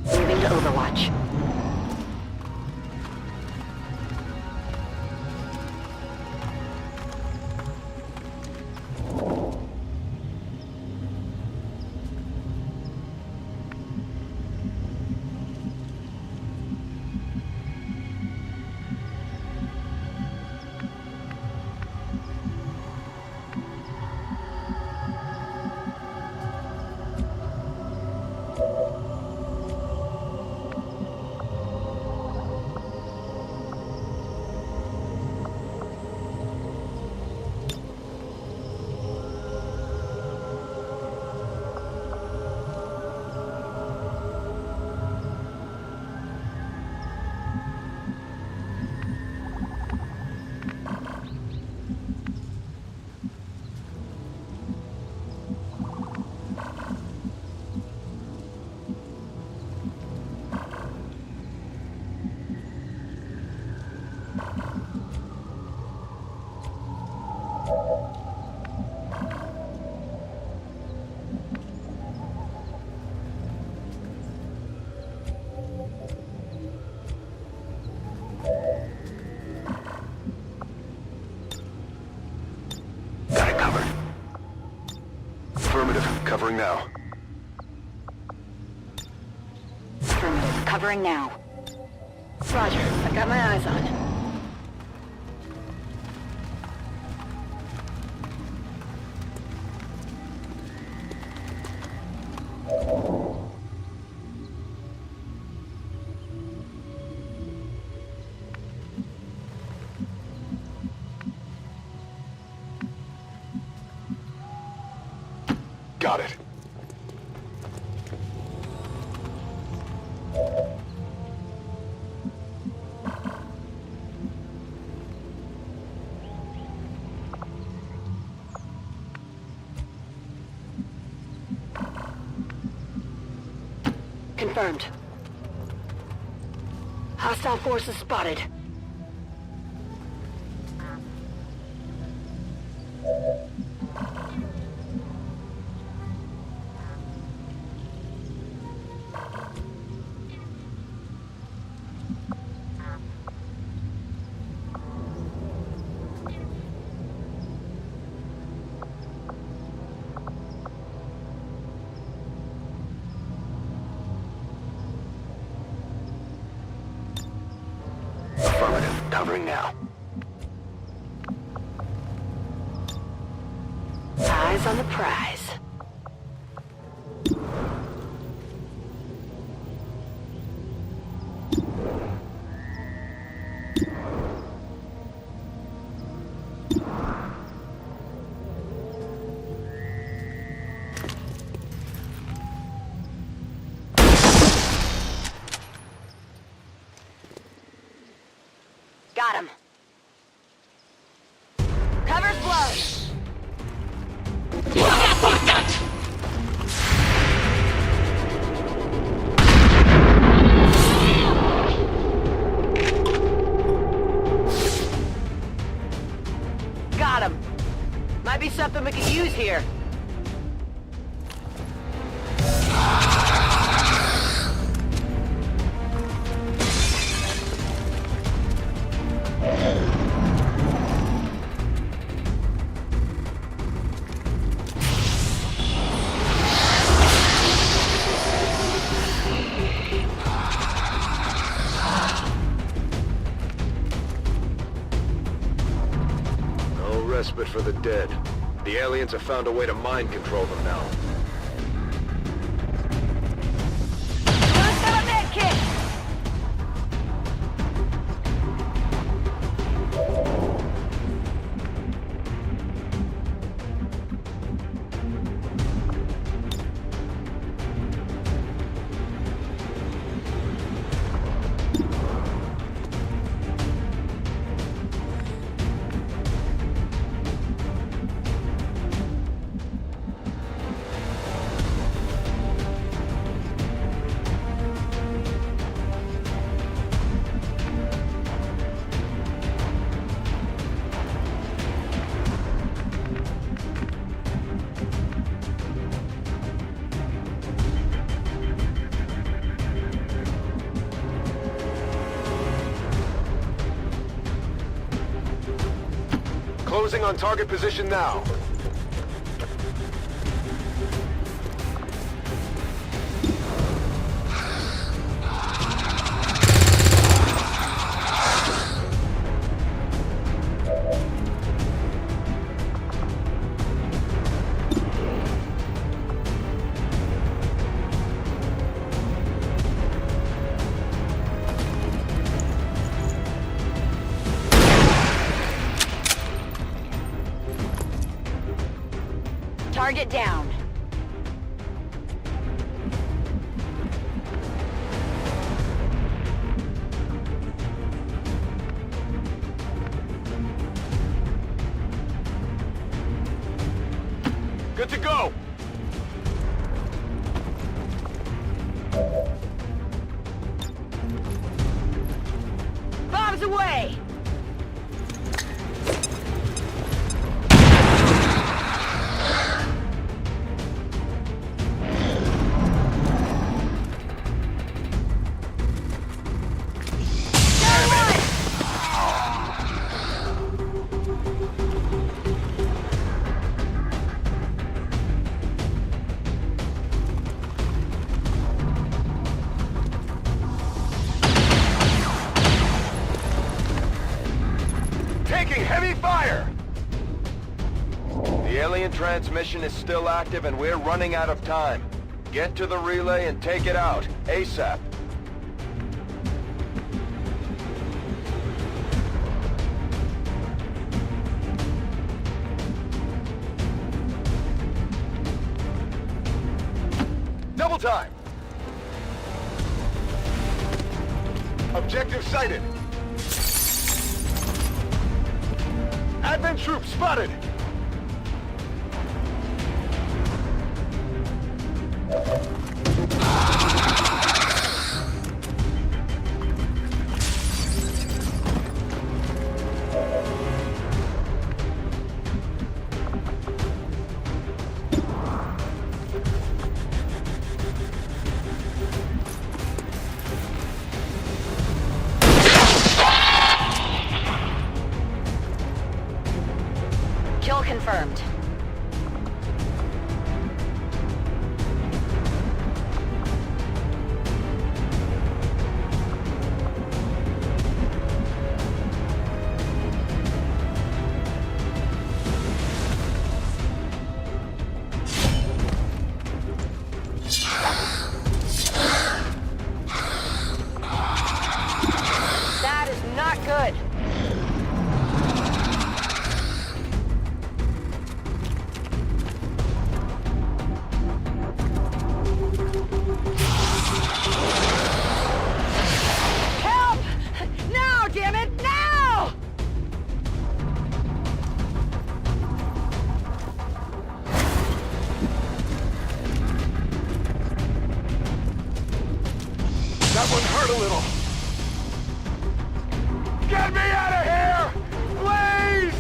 Moving to Overwatch. Got it covered. Affirmative. Covering now. Affirmative. Covering now. Roger. I've got my eyes on. Got it. Confirmed. Hostile forces spotted. Affirmative. Covering now. Eyes on the prize. Got him. Cover's blown. Got him. Might be something we could use here. respite for the dead. The aliens have found a way to mind control them now. Let's have a med kit! Closing on target position now. Target down. Good to go! Bombs away! Taking heavy fire! The alien transmission is still active and we're running out of time. Get to the relay and take it out, ASAP. Double time! Objective sighted! Advent troops spotted! Kill confirmed. That is not good. Help! Now, damn it, now! That one hurt a little. Get me out of here! Please!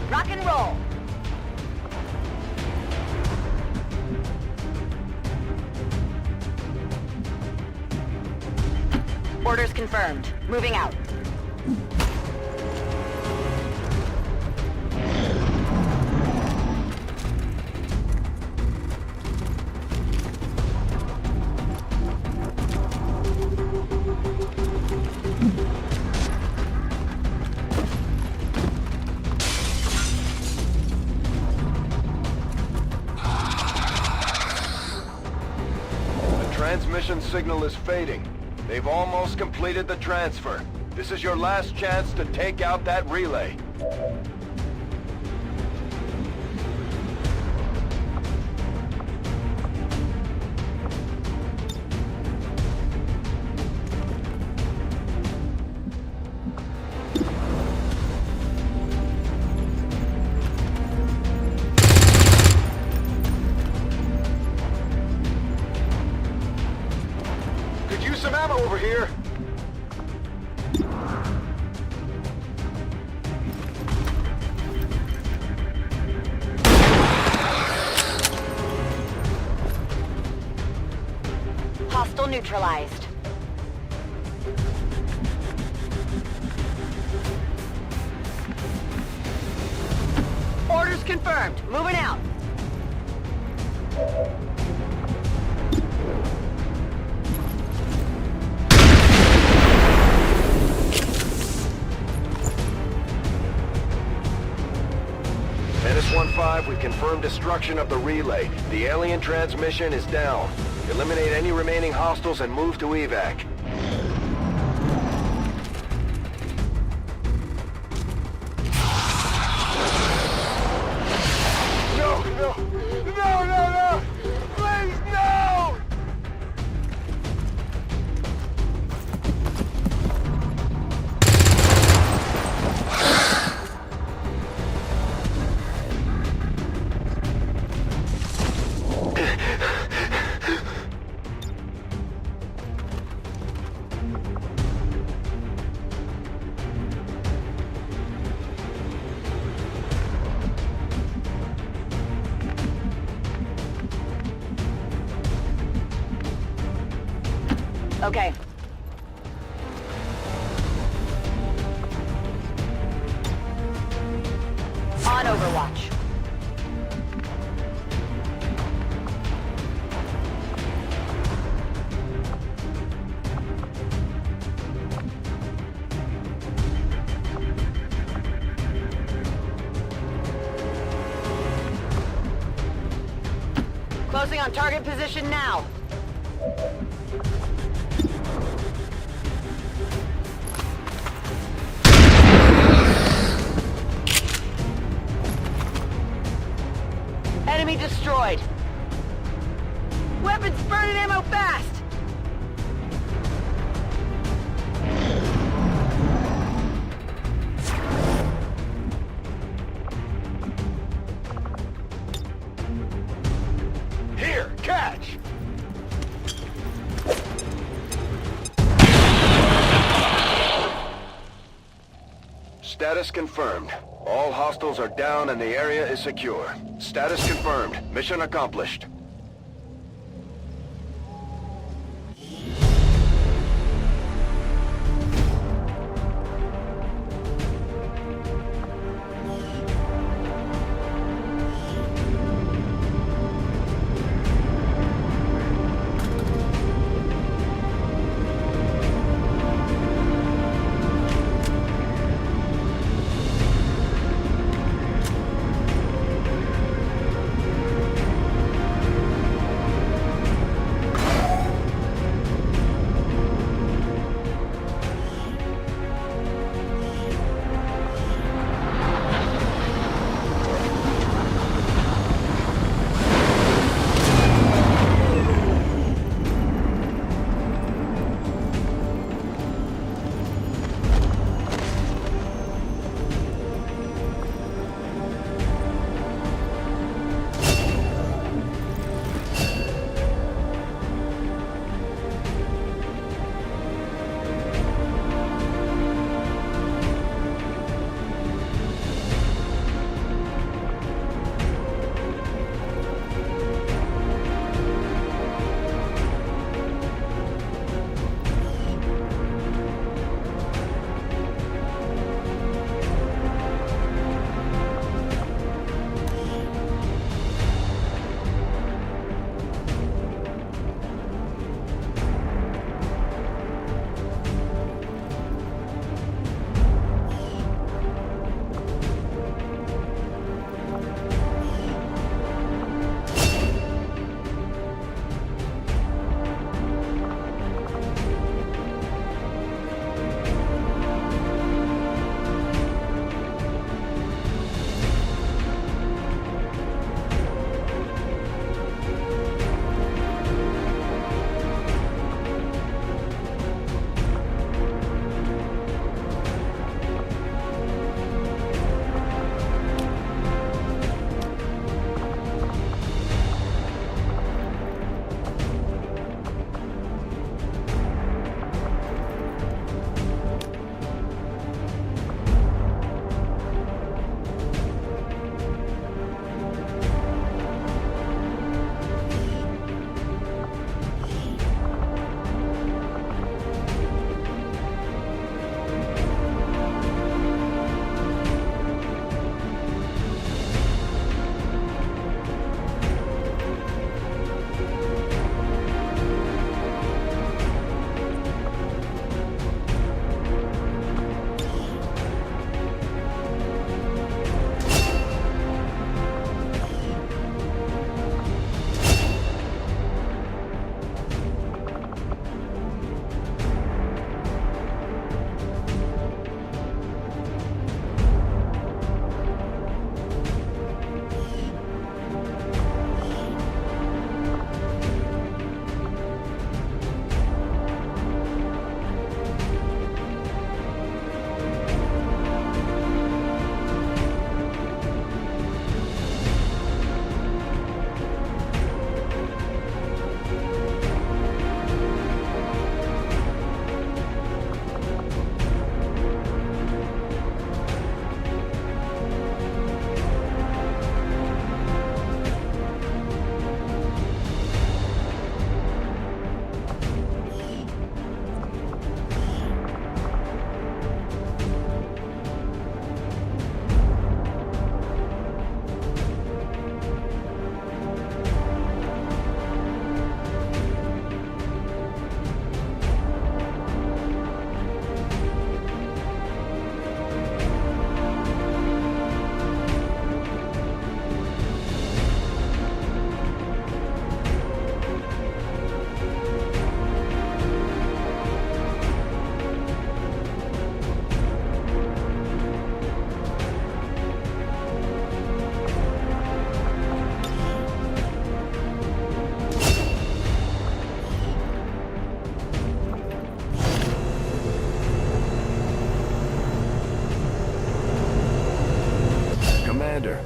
Rock and roll. Orders confirmed. Moving out. Transmission signal is fading. They've almost completed the transfer. This is your last chance to take out that relay. Could use some ammo over here. Hostile neutralized. Orders confirmed. Moving out. Menace 1-5, we confirmed destruction of the relay. The alien transmission is down. Eliminate any remaining hostiles and move to evac. No, no! No, no, no! Please, no! Okay. On Overwatch. Closing on target position now. Enemy destroyed. Weapons burning ammo fast. Here, catch! Status confirmed. All hostiles are down and the area is secure. Status confirmed. Mission accomplished.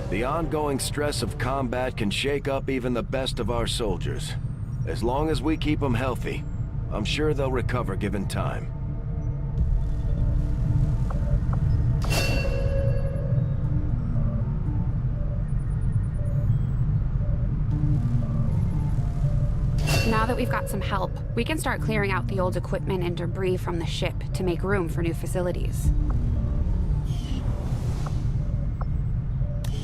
The ongoing stress of combat can shake up even the best of our soldiers. As long as we keep them healthy, I'm sure they'll recover given time. Now that we've got some help, we can start clearing out the old equipment and debris from the ship to make room for new facilities.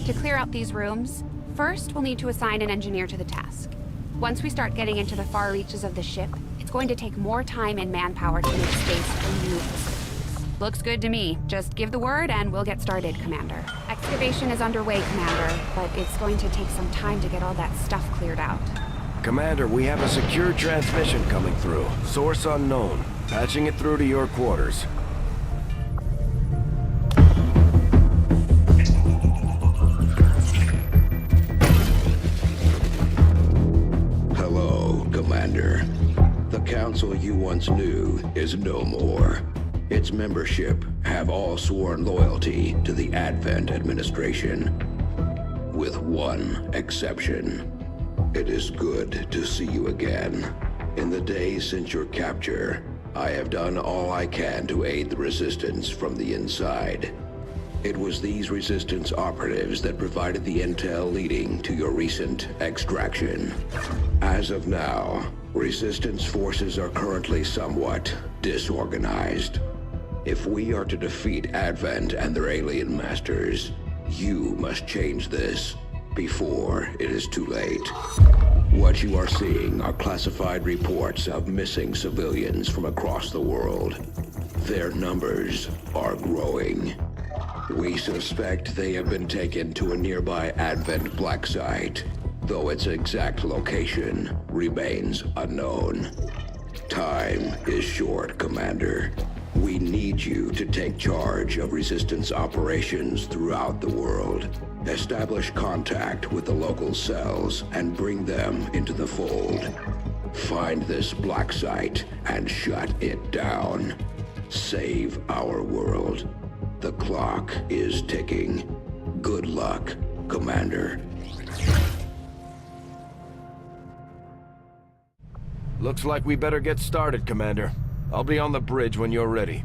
To clear out these rooms, first we'll need to assign an engineer to the task. Once we start getting into the far reaches of the ship, it's going to take more time and manpower to make space for new facilities. Looks good to me. Just give the word and we'll get started, Commander. Excavation is underway, Commander, but it's going to take some time to get all that stuff cleared out. Commander, we have a secure transmission coming through. Source unknown. Patching it through to your quarters. Hello, Commander. The council you once knew is no more. Its membership have all sworn loyalty to the Advent administration. With one exception. It is good to see you again. In the days since your capture, I have done all I can to aid the Resistance from the inside. It was these Resistance operatives that provided the intel leading to your recent extraction. As of now, Resistance forces are currently somewhat disorganized. If we are to defeat Advent and their alien masters, you must change this before it is too late. What you are seeing are classified reports of missing civilians from across the world. Their numbers are growing. We suspect they have been taken to a nearby Advent black site, though its exact location remains unknown. Time is short, Commander. We need you to take charge of Resistance operations throughout the world. Establish contact with the local cells and bring them into the fold. Find this black site and shut it down. Save our world. The clock is ticking. Good luck, Commander. Looks like we better get started, Commander. I'll be on the bridge when you're ready.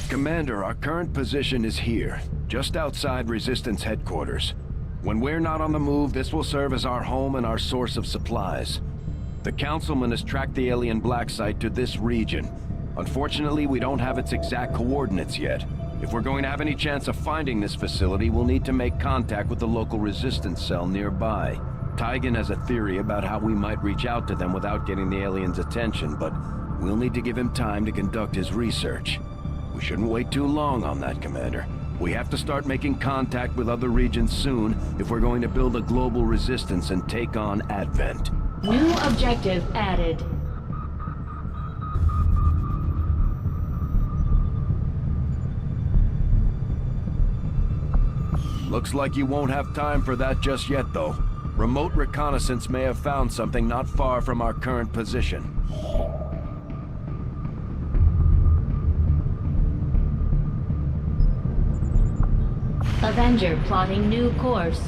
Commander, our current position is here, just outside Resistance headquarters. When we're not on the move, this will serve as our home and our source of supplies. The Councilman has tracked the alien black site to this region. Unfortunately, we don't have its exact coordinates yet. If we're going to have any chance of finding this facility, we'll need to make contact with the local Resistance cell nearby. Tygan has a theory about how we might reach out to them without getting the aliens' attention, but we'll need to give him time to conduct his research. We shouldn't wait too long on that, Commander. We have to start making contact with other regions soon if we're going to build a global resistance and take on Advent. New objective added. Looks like you won't have time for that just yet, though. Remote reconnaissance may have found something not far from our current position. Avenger plotting new course.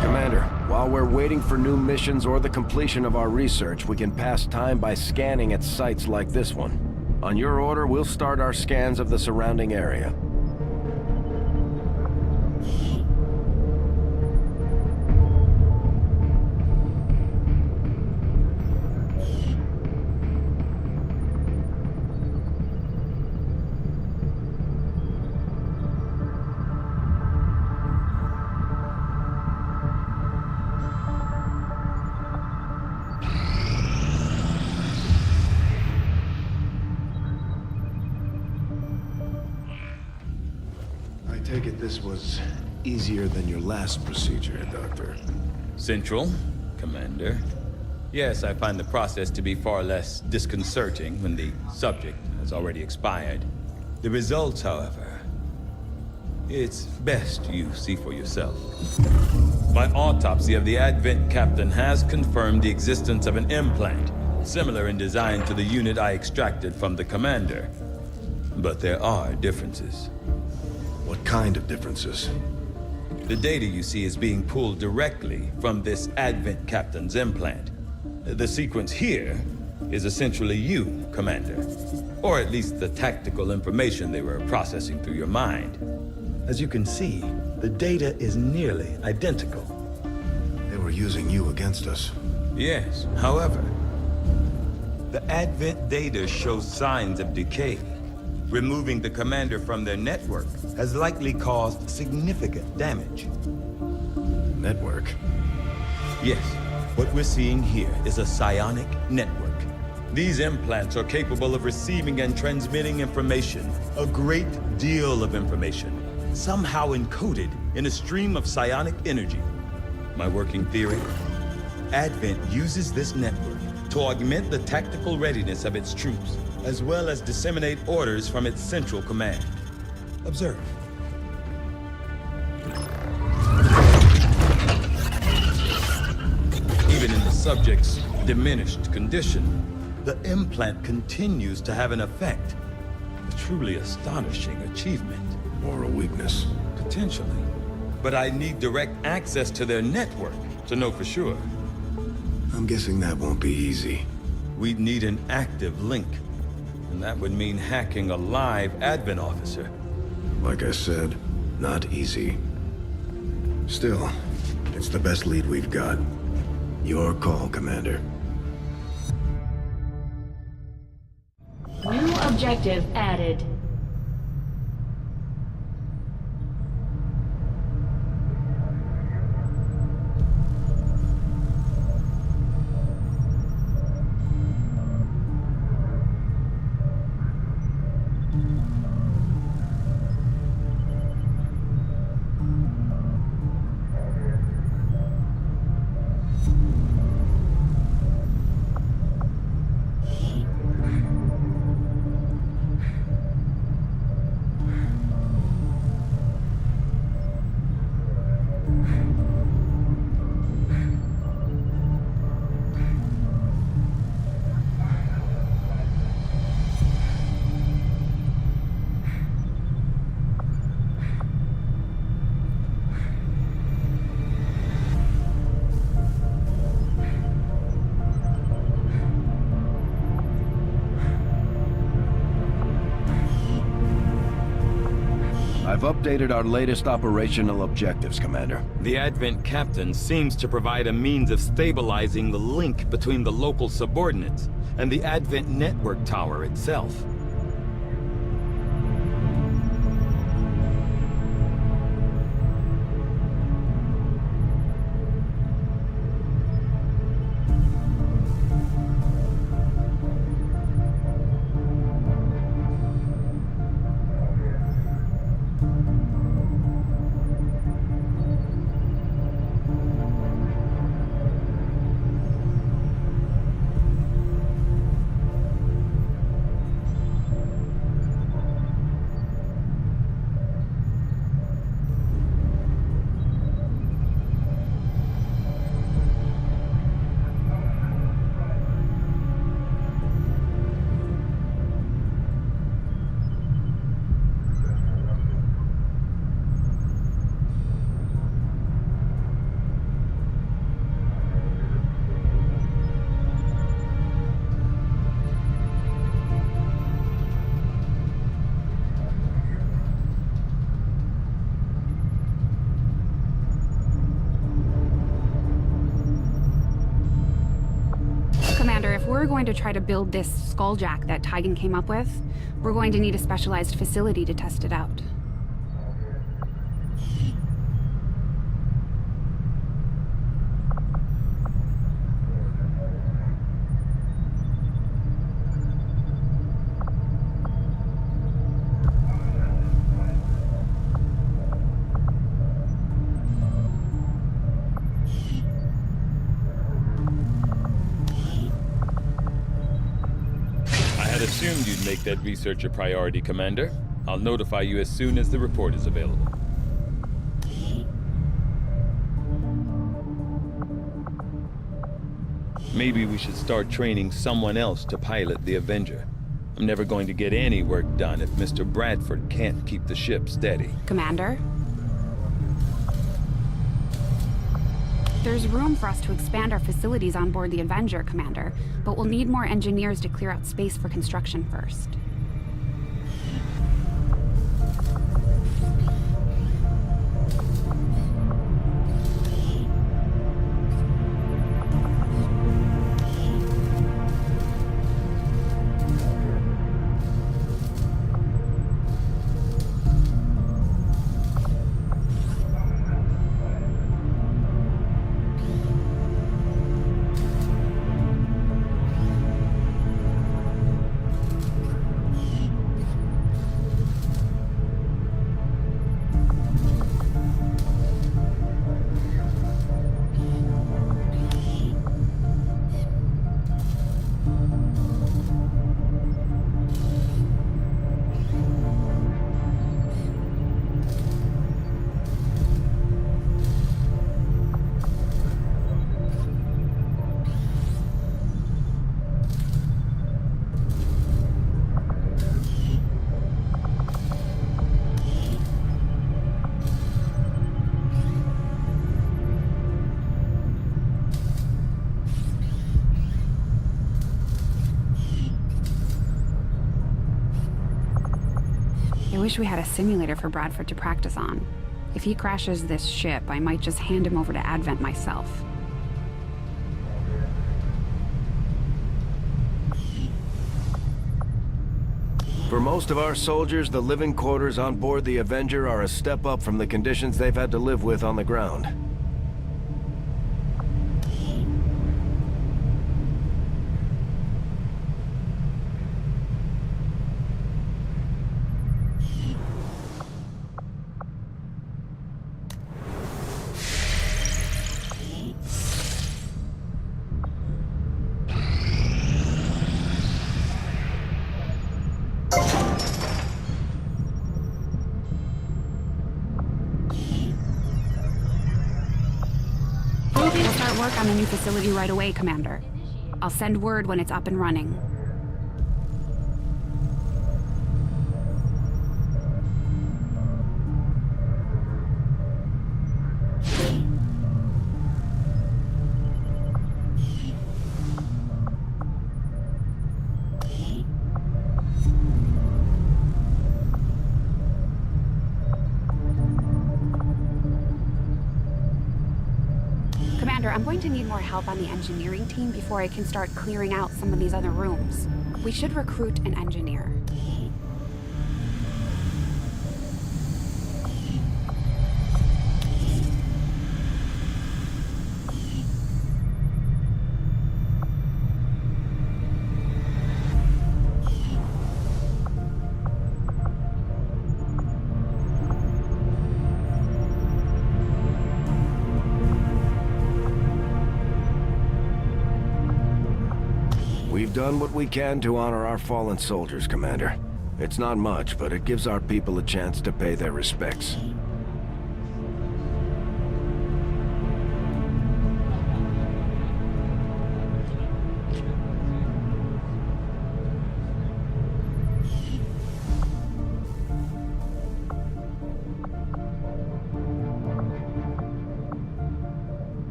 Commander, while we're waiting for new missions or the completion of our research, we can pass time by scanning at sites like this one. On your order, we'll start our scans of the surrounding area. I take it this was easier than your last procedure, Doctor? Central, Commander. Yes, I find the process to be far less disconcerting when the subject has already expired. The results, however, it's best you see for yourself. My autopsy of the Advent captain has confirmed the existence of an implant, similar in design to the unit I extracted from the commander. But there are differences. What kind of differences? The data you see is being pulled directly from this Advent captain's implant. The sequence here is essentially you, Commander. Or at least the tactical information they were processing through your mind. As you can see, the data is nearly identical. They were using you against us. Yes, however, the Advent data shows signs of decay. Removing the commander from their network has likely caused significant damage. Network? Yes. What we're seeing here is a psionic network. These implants are capable of receiving and transmitting information, a great deal of information, somehow encoded in a stream of psionic energy. My working theory? Advent uses this network to augment the tactical readiness of its troops, as well as disseminate orders from its central command. Observe. Even in the subject's diminished condition, the implant continues to have an effect. A truly astonishing achievement. Or a weakness. Potentially. But I need direct access to their network to know for sure. I'm guessing that won't be easy. We'd need an active link. And that would mean hacking a live Advent officer. Like I said, not easy. Still, it's the best lead we've got. Your call, Commander. New objective added. I've updated our latest operational objectives, Commander. The Advent captain seems to provide a means of stabilizing the link between the local subordinates and the Advent network tower itself. If we're going to try to build this skulljack that Tigan came up with, we're going to need a specialized facility to test it out. Make that research a priority, Commander. I'll notify you as soon as the report is available. Maybe we should start training someone else to pilot the Avenger. I'm never going to get any work done if Mr. Bradford can't keep the ship steady. Commander? There's room for us to expand our facilities on board the Avenger, Commander, but we'll need more engineers to clear out space for construction first. I wish we had a simulator for Bradford to practice on. If he crashes this ship, I might just hand him over to Advent myself. For most of our soldiers, the living quarters on board the Avenger are a step up from the conditions they've had to live with on the ground. We'll start work on the new facility right away, Commander. I'll send word when it's up and running. Commander, I'm going to need more help on the engineering team before I can start clearing out some of these other rooms. We should recruit an engineer. We've done what we can to honor our fallen soldiers, Commander. It's not much, but it gives our people a chance to pay their respects.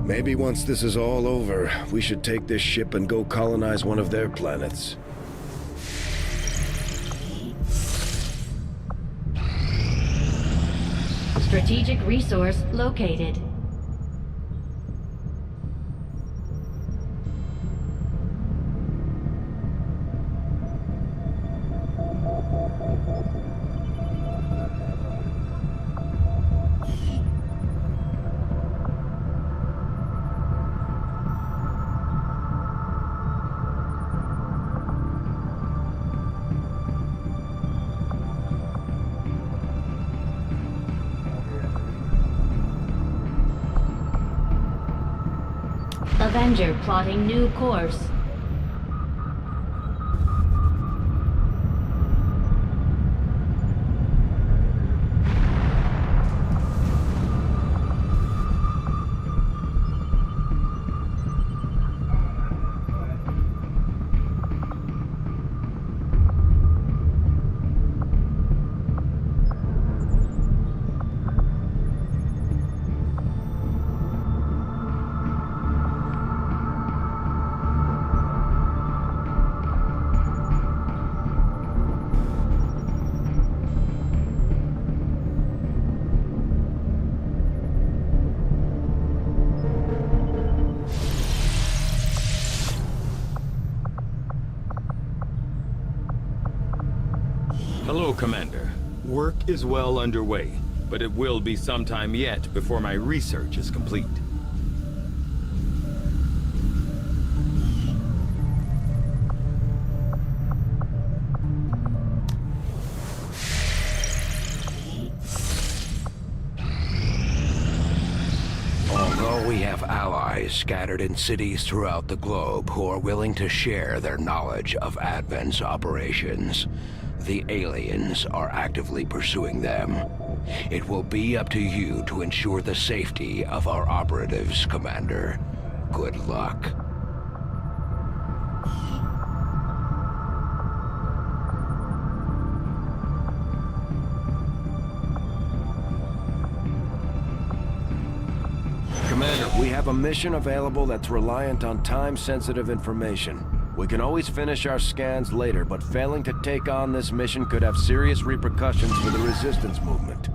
Maybe once this is all over, we should take this ship and go colonize one of their planets. Strategic resource located. Avenger plotting new course. Hello, Commander. Work is well underway, but it will be some time yet before my research is complete. Although we have allies scattered in cities throughout the globe who are willing to share their knowledge of Advent's operations, the aliens are actively pursuing them. It will be up to you to ensure the safety of our operatives, Commander. Good luck. Commander, we have a mission available that's reliant on time-sensitive information. We can always finish our scans later, but failing to take on this mission could have serious repercussions for the Resistance movement.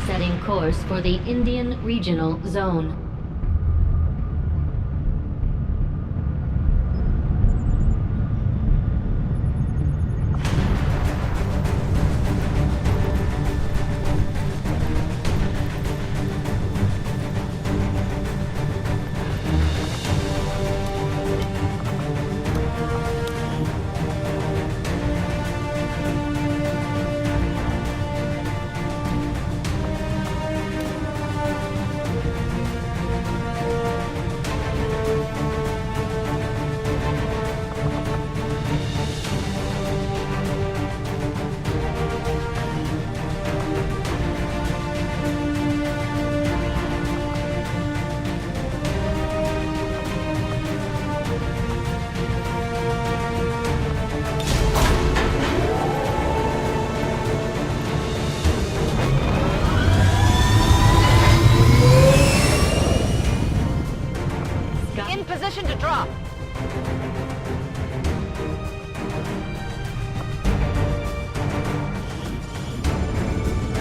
Setting course for the Indian Regional Zone. In position to drop.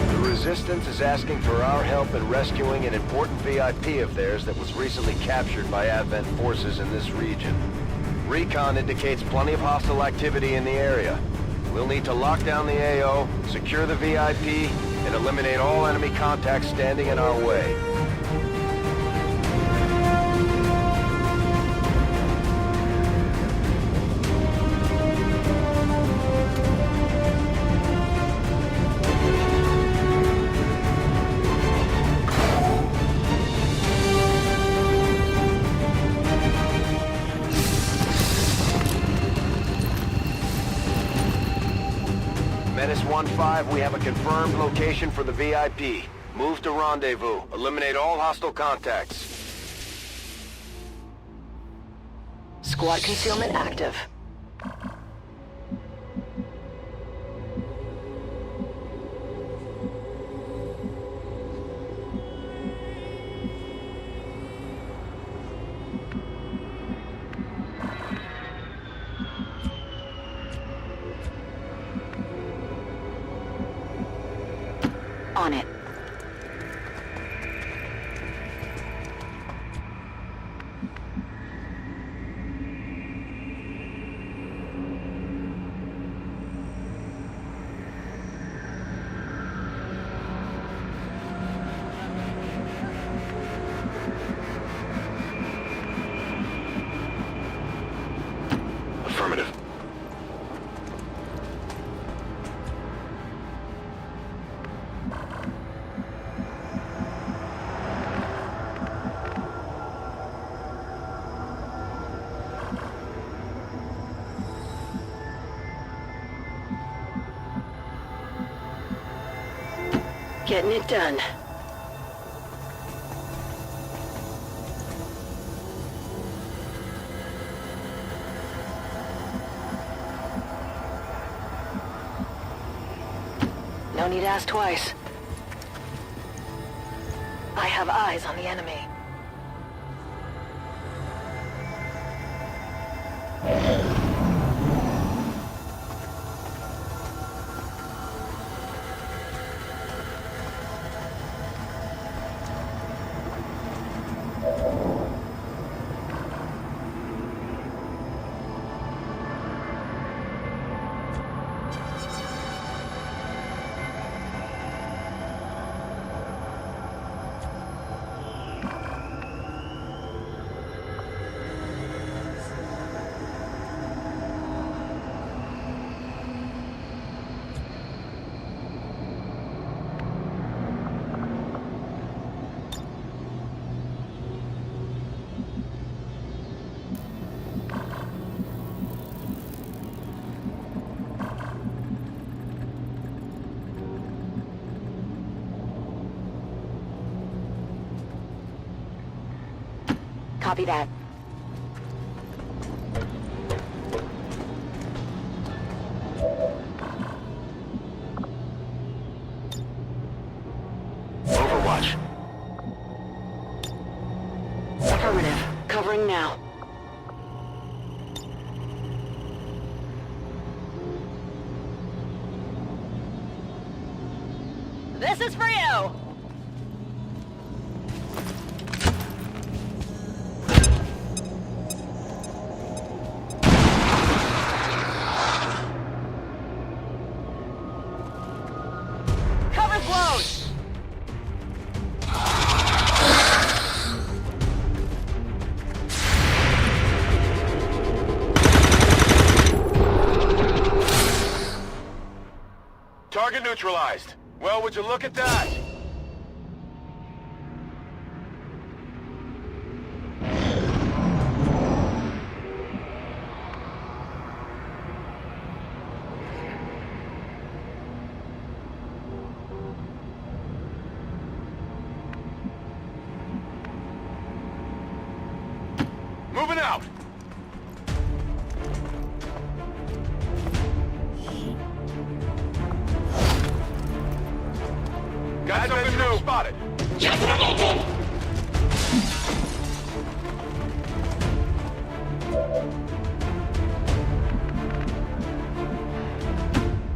The Resistance is asking for our help in rescuing an important VIP of theirs that was recently captured by Advent forces in this region. Recon indicates plenty of hostile activity in the area. We'll need to lock down the AO, secure the VIP, and eliminate all enemy contacts standing in our way. Menace 1-5, we have a confirmed location for the VIP. Move to rendezvous. Eliminate all hostile contacts. Squad concealment active. On it. Affirmative. Getting it done. No need to ask twice. I have eyes on the enemy. Copy that. Overwatch. Affirmative. Covering now. This is for you! Cover's blown! Target neutralized. Well, would you look at that? Moving out! Got something new. Spotted.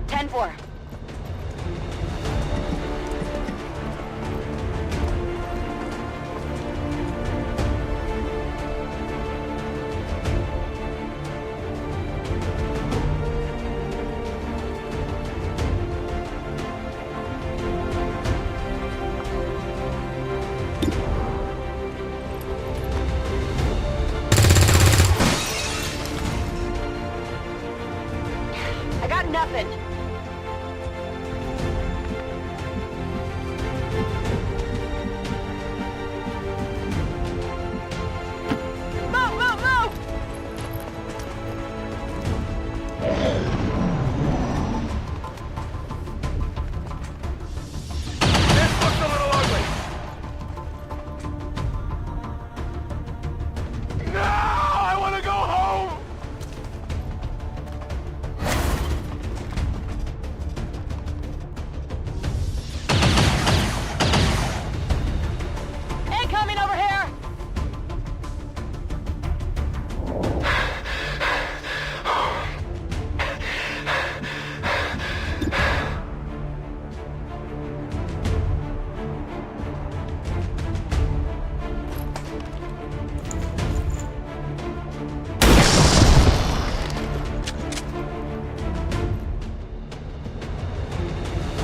Ten-4. I got nothing. Move, move, move! This looks a little ugly. No! I want to go home! Incoming over here!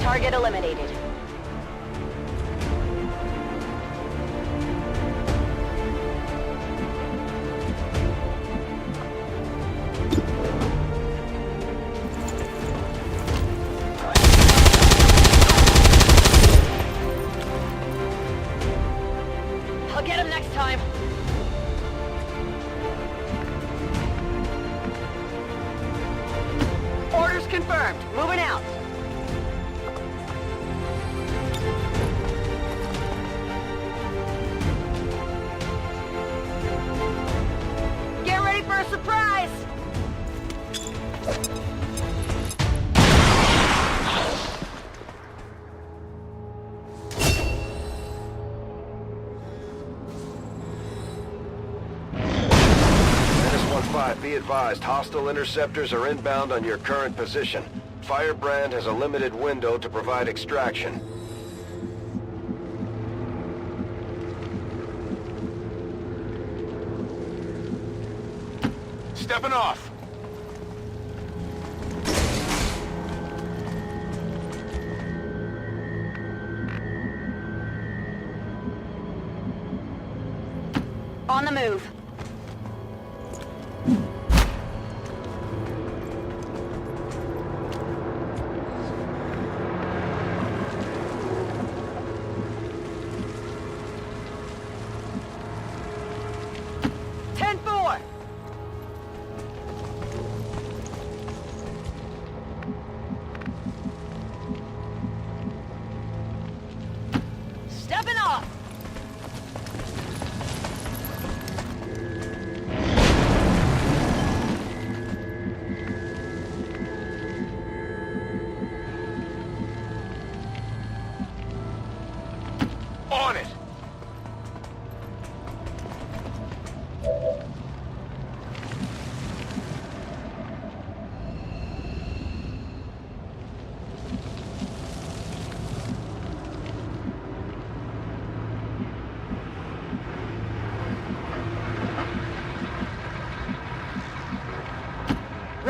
Target eliminated. I'll get him next time. Orders confirmed. Moving out. Get ready for a surprise! Menace 1-5, be advised, hostile interceptors are inbound on your current position. Firebrand has a limited window to provide extraction. Stepping off. On the move.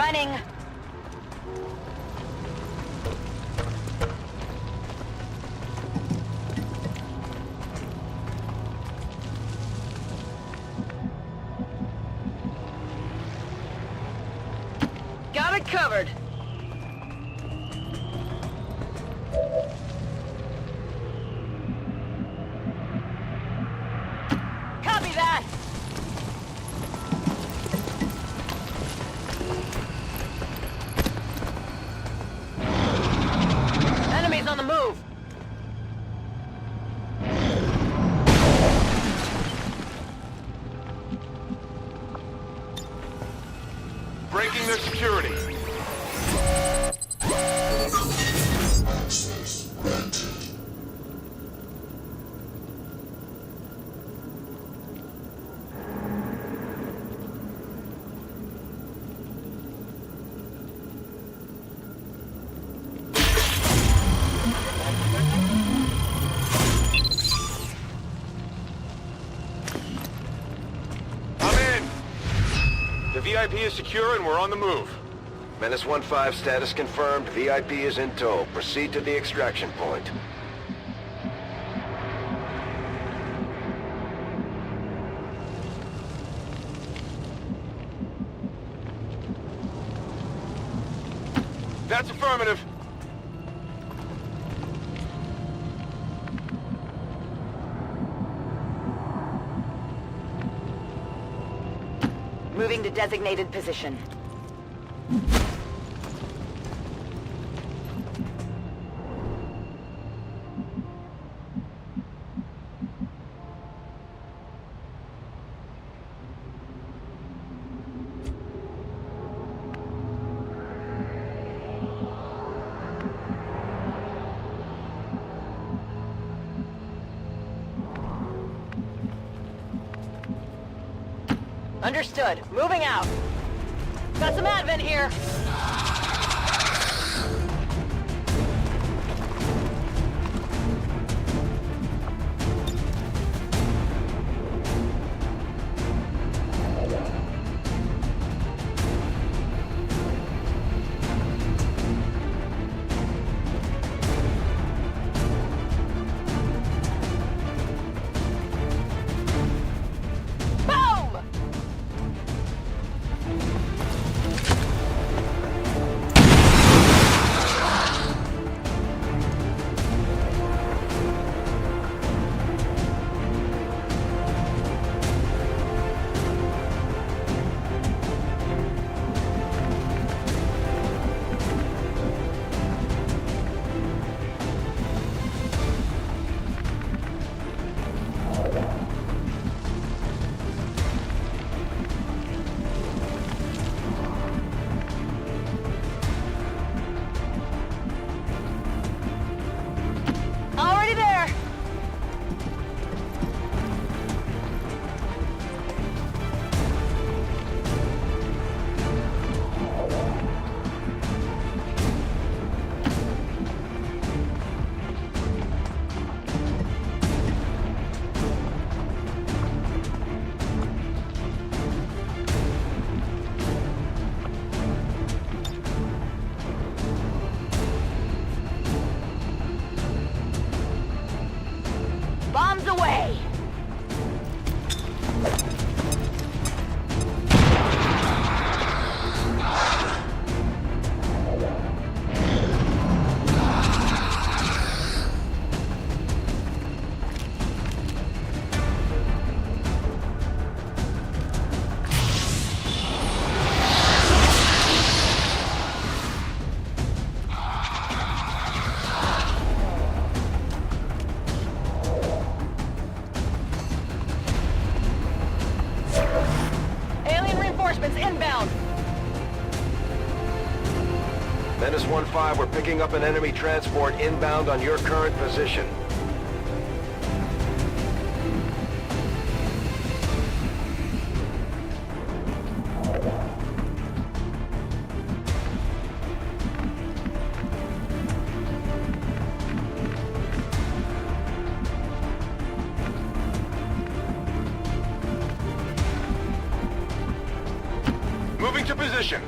Running. Got it covered. Copy that. Enemies on the move. Breaking their security. Access granted. The VIP is secure and we're on the move. Menace 1-5, status confirmed. VIP is in tow. Proceed to the extraction point. That's affirmative. Moving to designated position. Understood. Moving out. Got some advent here. Bombs away! Inbound. Menace 1-5, we're picking up an enemy transport inbound on your current position. Moving to position.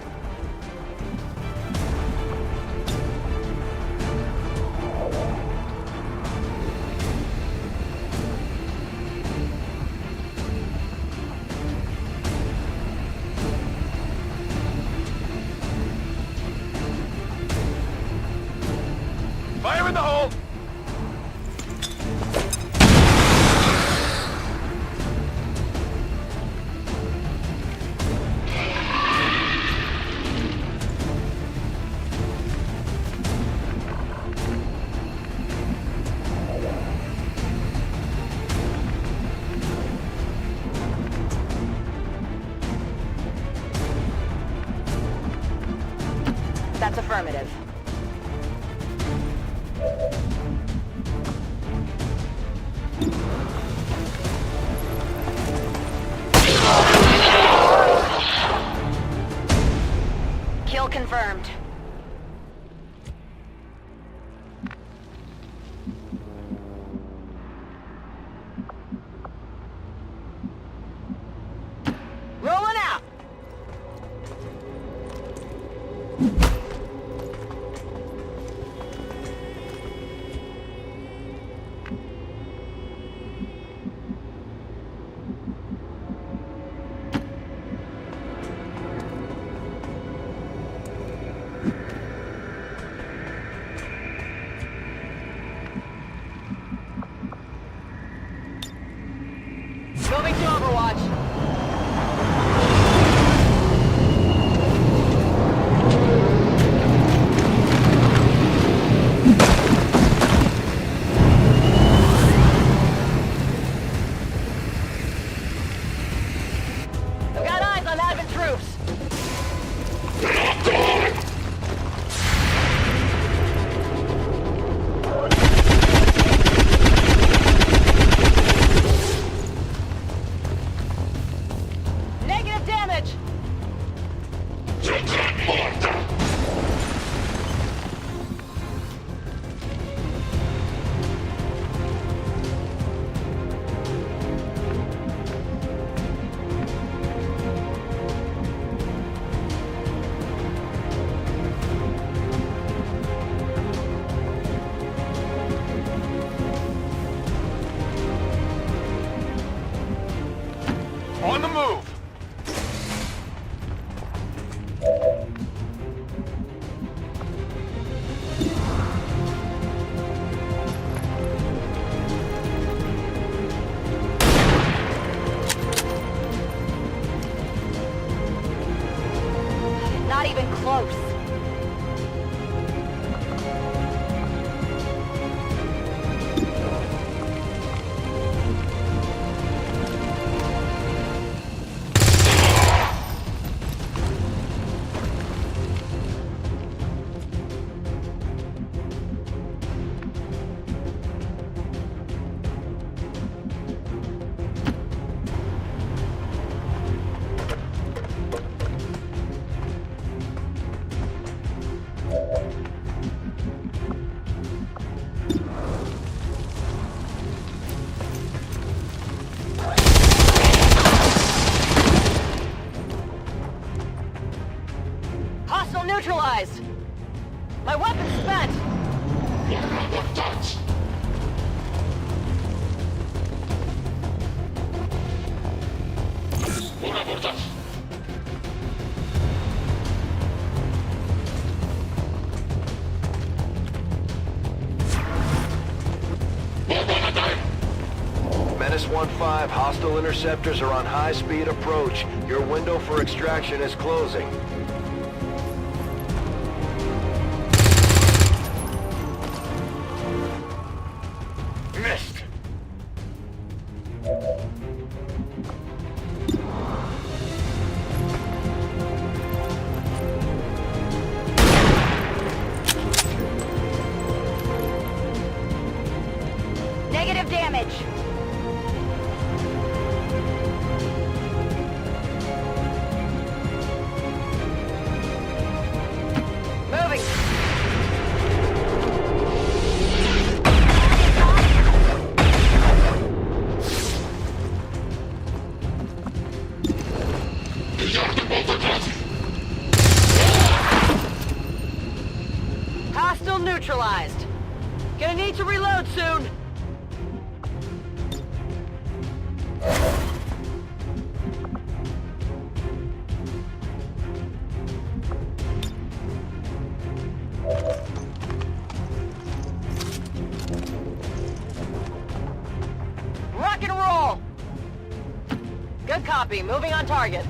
Affirmative. Kill confirmed. Rolling out! Moving to Overwatch. I've got eyes on Advent troops. Negative damage. On the move! Not even close. Hostile neutralized! My weapon's spent! Menace 1-5, hostile interceptors are on high-speed approach. Your window for extraction is closing. Missed! Negative damage. Moving. Hostile neutralized. Gonna need to reload soon. Rock and roll! Good copy. Moving on target.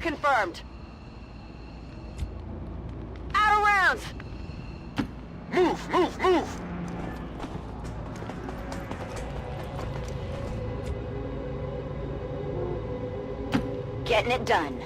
confirmed. Out of rounds! Move, move, move! Getting it done.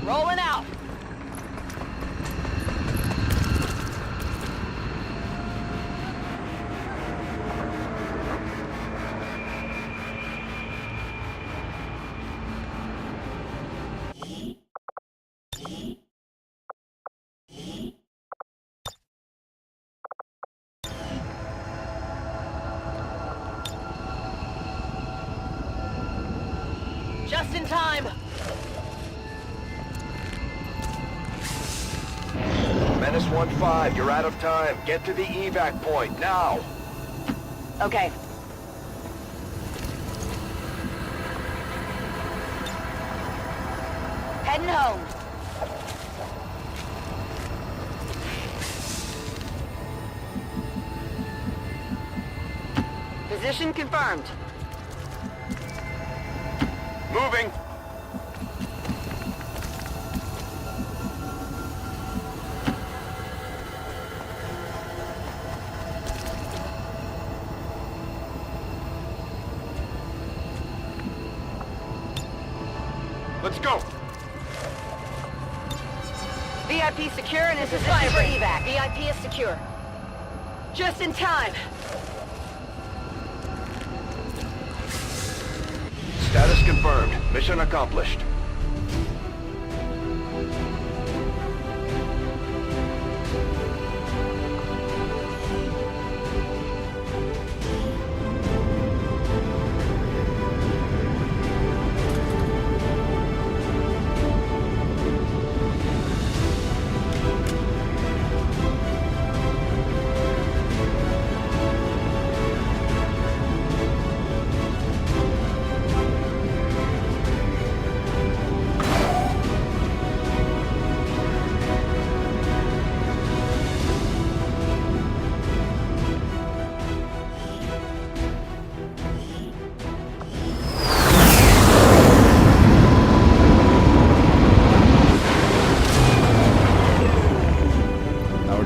Rolling out. Just in time. Menace 1-5, you're out of time. Get to the evac point, now! Okay. Heading home. Position confirmed. Moving! Let's go! VIP secure and is positioned for evac. VIP is secure. Just in time. Status confirmed. Mission accomplished.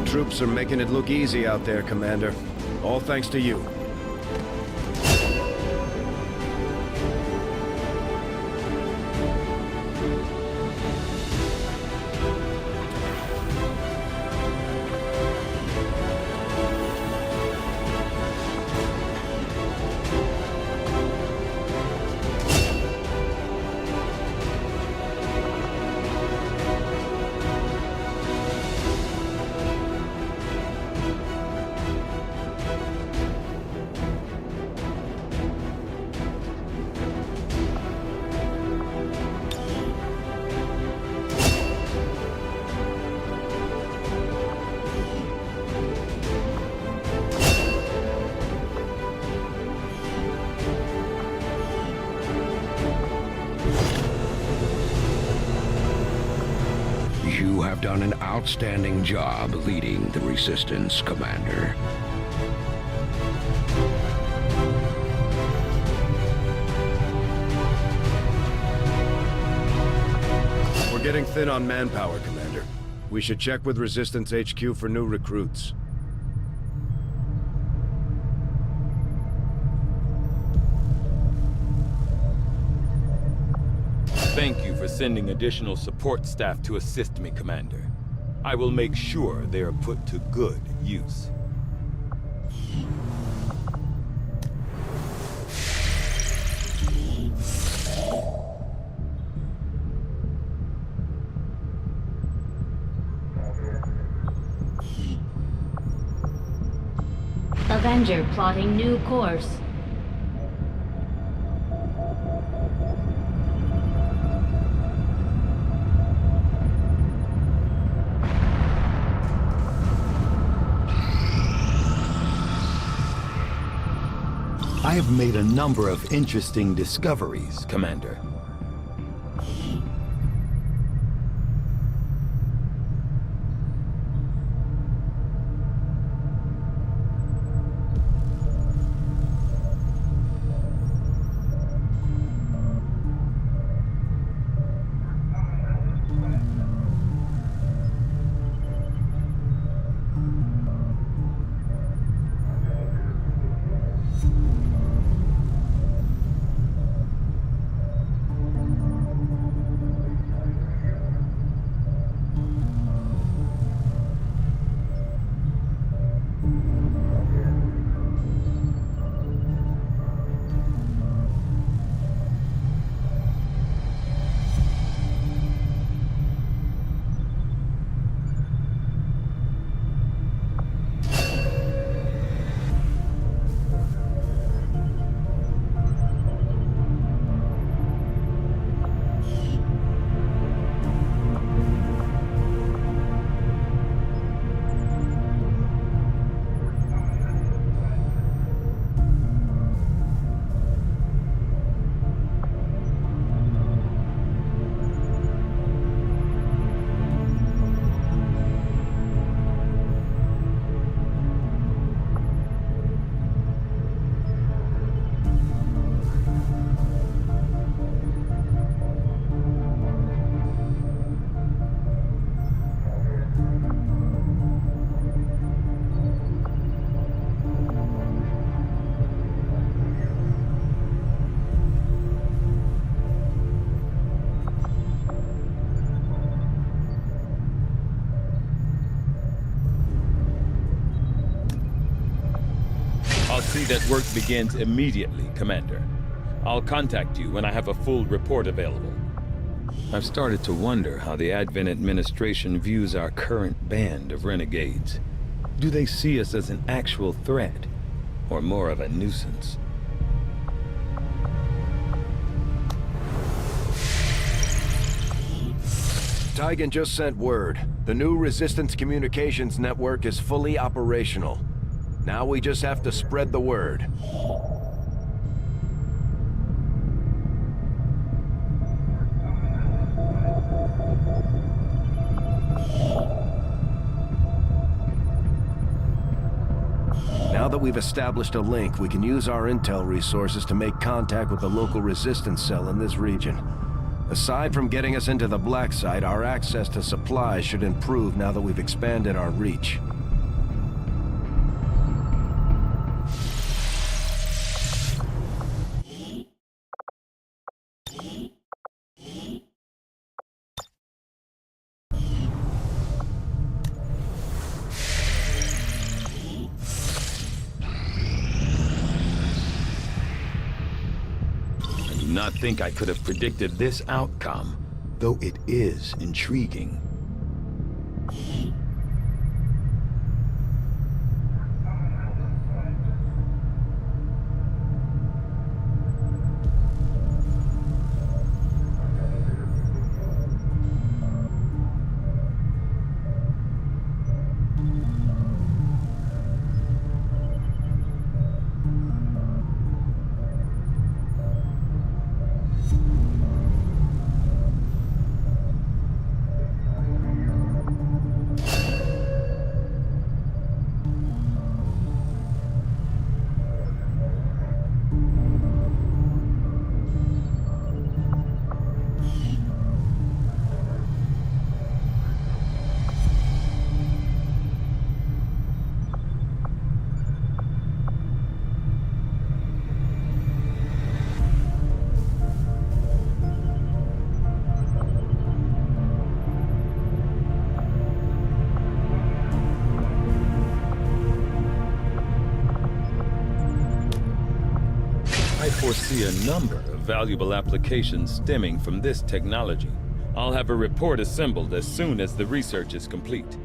Troops are making it look easy out there, Commander. All thanks to you. You have done an outstanding job leading the Resistance, Commander. We're getting thin on manpower, Commander. We should check with Resistance HQ for new recruits. Thank you for sending additional support staff to assist me, Commander. I will make sure they are put to good use. Avenger plotting new course. I have made a number of interesting discoveries, Commander. I'll see that work begins immediately, Commander. I'll contact you when I have a full report available. I've started to wonder how the Advent administration views our current band of renegades. Do they see us as an actual threat, or more of a nuisance? Tygan just sent word. The new Resistance communications network is fully operational. Now we just have to spread the word. Now that we've established a link, we can use our intel resources to make contact with the local resistance cell in this region. Aside from getting us into the black site, our access to supplies should improve now that we've expanded our reach. Not think I could have predicted this outcome, though it is intriguing. I foresee a number of valuable applications stemming from this technology. I'll have a report assembled as soon as the research is complete.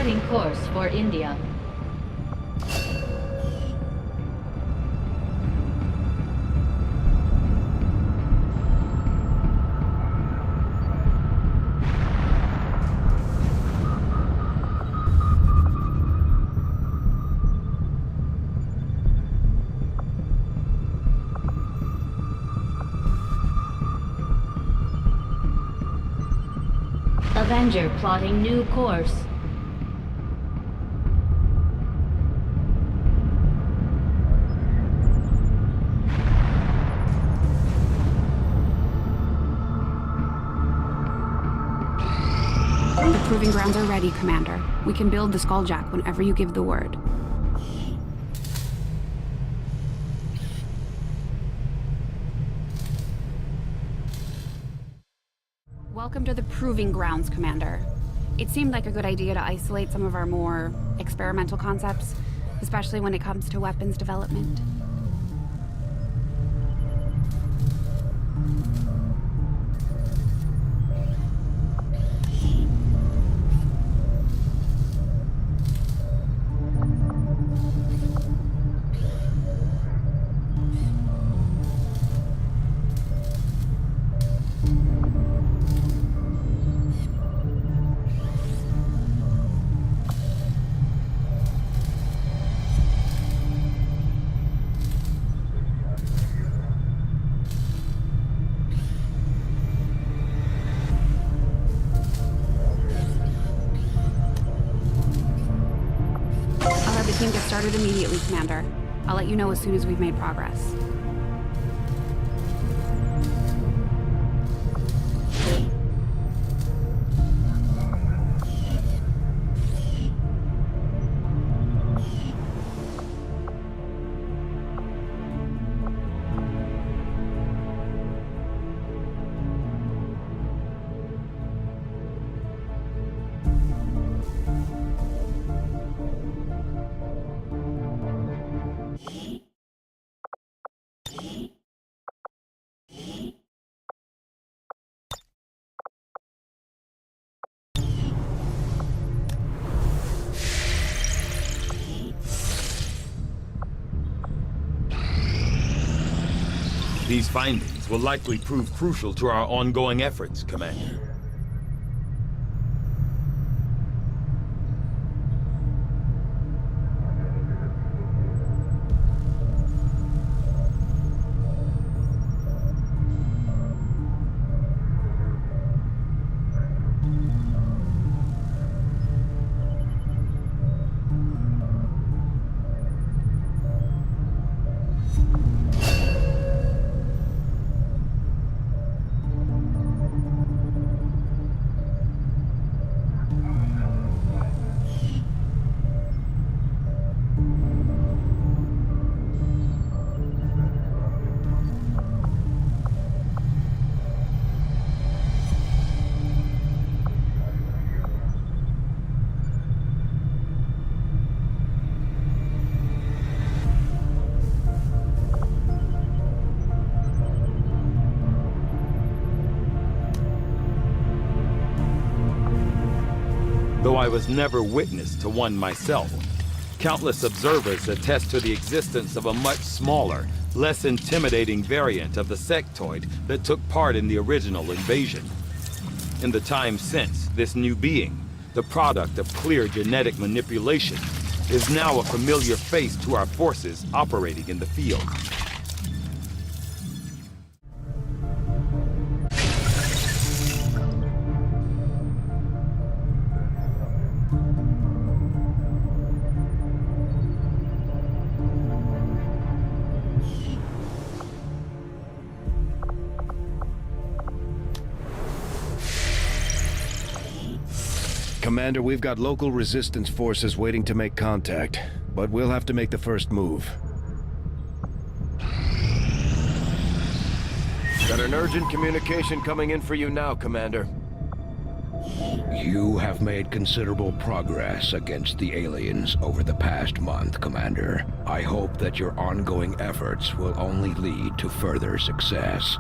Setting course for India. Avenger plotting new course. The proving grounds are ready, Commander. We can build the Skulljack whenever you give the word. Welcome to the Proving Grounds, Commander. It seemed like a good idea to isolate some of our more experimental concepts, especially when it comes to weapons development. Get started immediately, Commander. I'll let you know as soon as we've made progress. These findings will likely prove crucial to our ongoing efforts, Commander. Though I was never witness to one myself, countless observers attest to the existence of a much smaller, less intimidating variant of the sectoid that took part in the original invasion. In the time since, this new being, the product of clear genetic manipulation, is now a familiar face to our forces operating in the field. Commander, we've got local resistance forces waiting to make contact, but we'll have to make the first move. Got an urgent communication coming in for you now, Commander. You have made considerable progress against the aliens over the past month, Commander. I hope that your ongoing efforts will only lead to further success.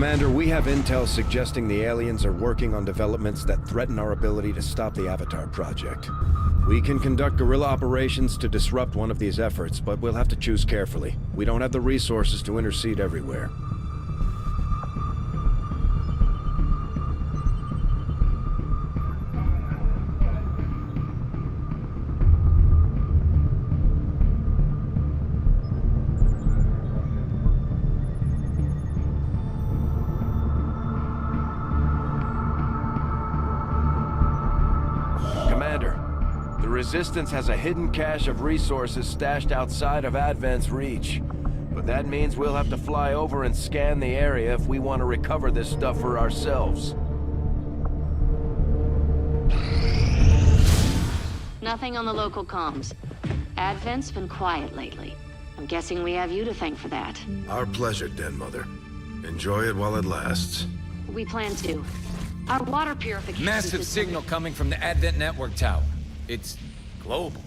Commander, we have intel suggesting the aliens are working on developments that threaten our ability to stop the Avatar project. We can conduct guerrilla operations to disrupt one of these efforts, but we'll have to choose carefully. We don't have the resources to intercede everywhere. The Resistance has a hidden cache of resources stashed outside of Advent's reach. But that means we'll have to fly over and scan the area if we want to recover this stuff for ourselves. Nothing on the local comms. Advent's been quiet lately. I'm guessing we have you to thank for that. Our pleasure, Den Mother. Enjoy it while it lasts. We plan to. Our water purification Massive system... signal coming from the Advent network tower. It's global.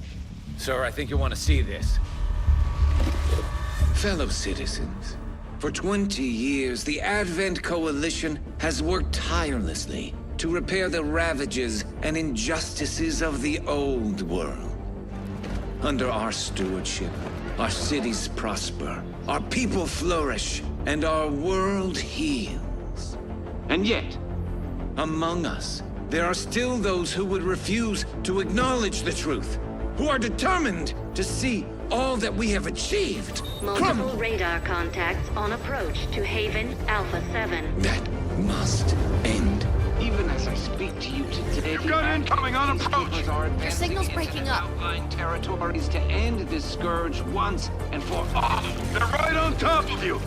Sir, I think you'll want to see this. Fellow citizens, for 20 years, the Advent Coalition has worked tirelessly to repair the ravages and injustices of the old world. Under our stewardship, our cities prosper, our people flourish, and our world heals. And yet, among us, there are still those who would refuse to acknowledge the truth, who are determined to see all that we have achieved. Multiple radar contacts on approach to Haven Alpha 7. That must end. Even as I speak to you today, You've got incoming on approach. Your signal's breaking up. Outlying territories to end this scourge once and for all. They're right on top of you.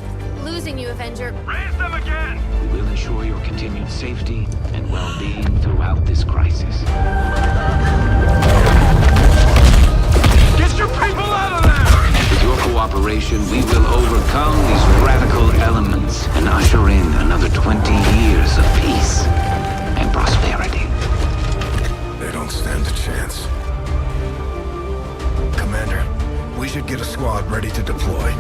Losing you, Avenger. Raise them again. We will ensure your continued safety and well-being throughout this crisis. Get your people out of there! With your cooperation, we will overcome these radical elements and usher in another 20 years of peace and prosperity. They don't stand a chance. Commander, we should get a squad ready to deploy.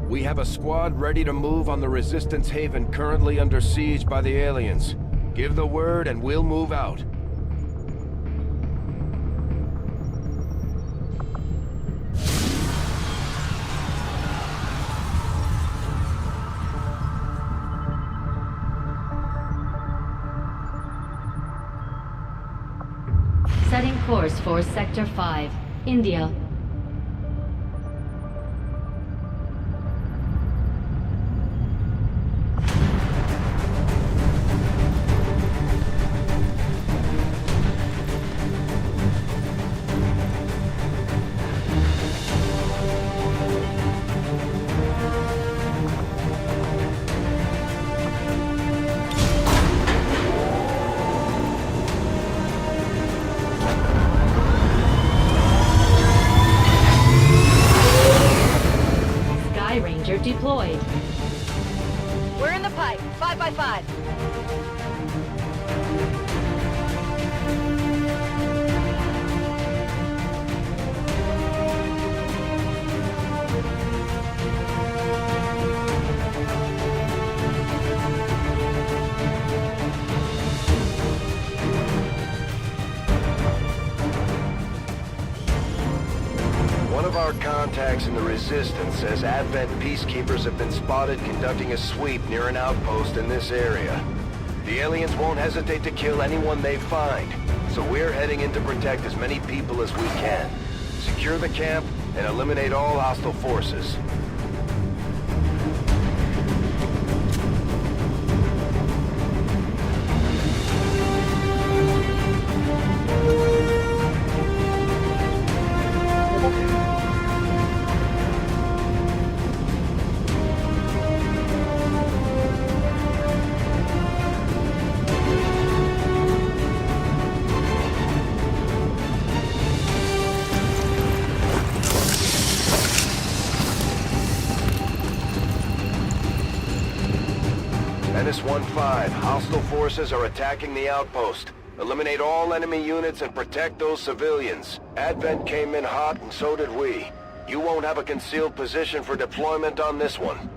We have a squad ready to move on the Resistance Haven currently under siege by the aliens. Give the word and we'll move out. Setting course for Sector 5, India. Deployed. We're in the pipe. 5 by 5. One of our contacts in the Resistance says Advent peacekeepers have been spotted conducting a sweep near an outpost in this area. The aliens won't hesitate to kill anyone they find, so we're heading in to protect as many people as we can. Secure the camp and eliminate all hostile forces. Menace 1-5. Hostile forces are attacking the outpost. Eliminate all enemy units and protect those civilians. Advent came in hot and so did we. You won't have a concealed position for deployment on this one.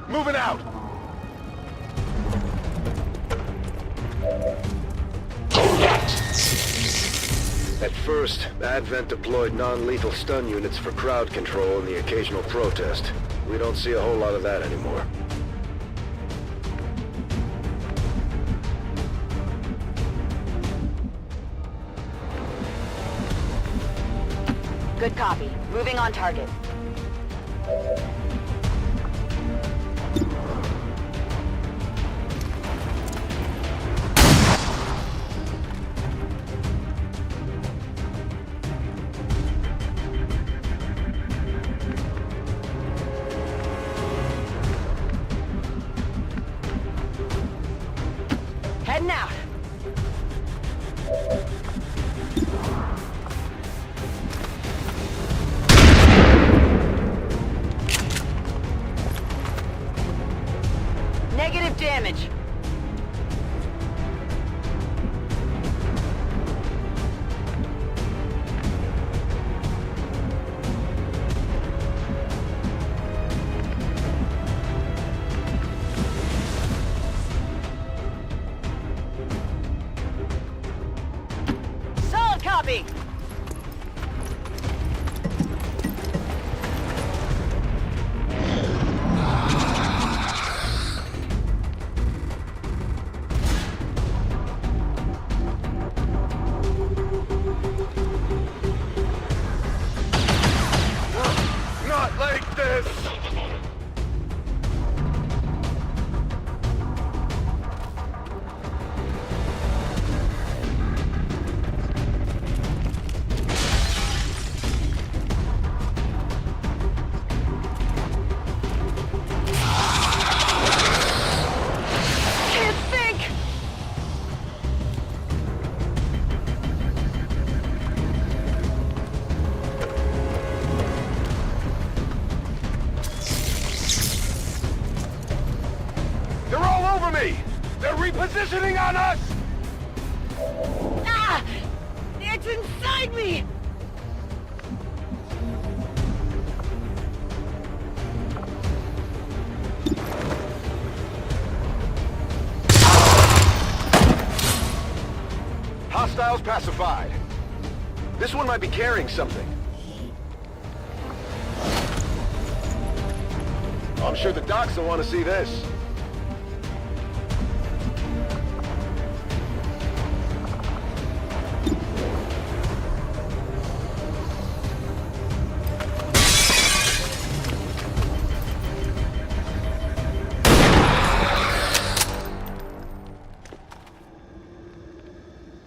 Moving out! At first, Advent deployed non-lethal stun units for crowd control and the occasional protest. We don't see a whole lot of that anymore. Good copy. Moving on target. Heading out. Negative damage. Solid copy. Not like this! Can't think. They're all over me! They're repositioning on us! Ah! It's inside me! Hostiles pacified. This one might be carrying something. I'm sure the docs will want to see this.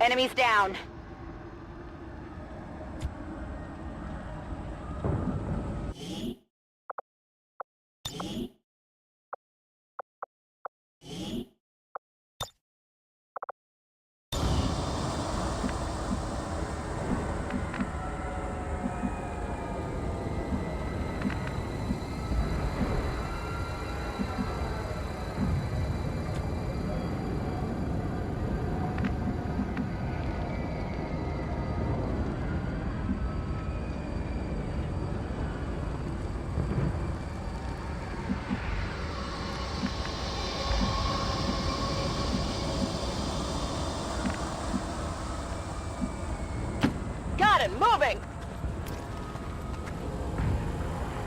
Enemies down. Got him, moving!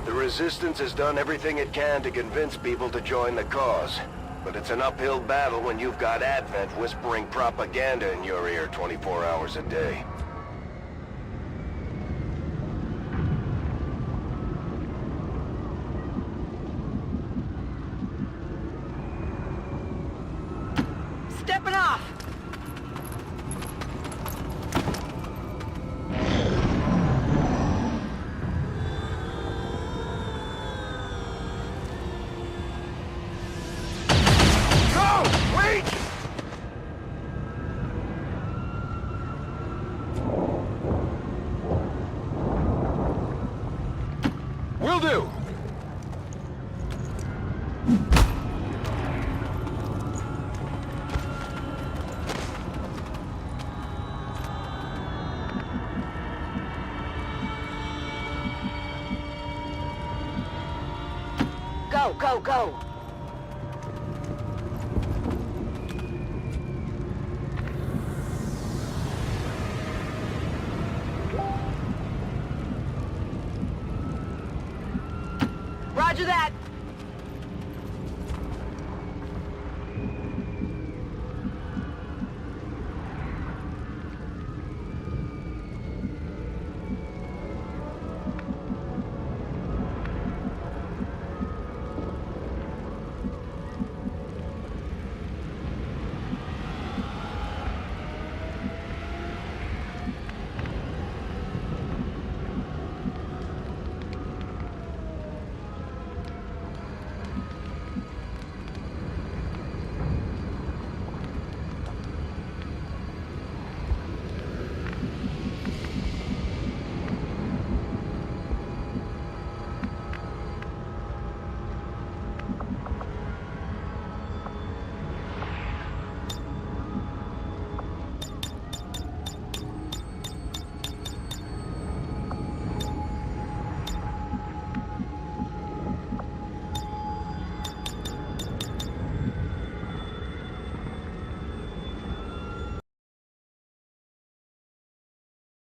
The Resistance has done everything it can to convince people to join the cause. But it's an uphill battle when you've got Advent whispering propaganda in your ear 24 hours a day. Stepping off! Go! Wait! Go, go, go!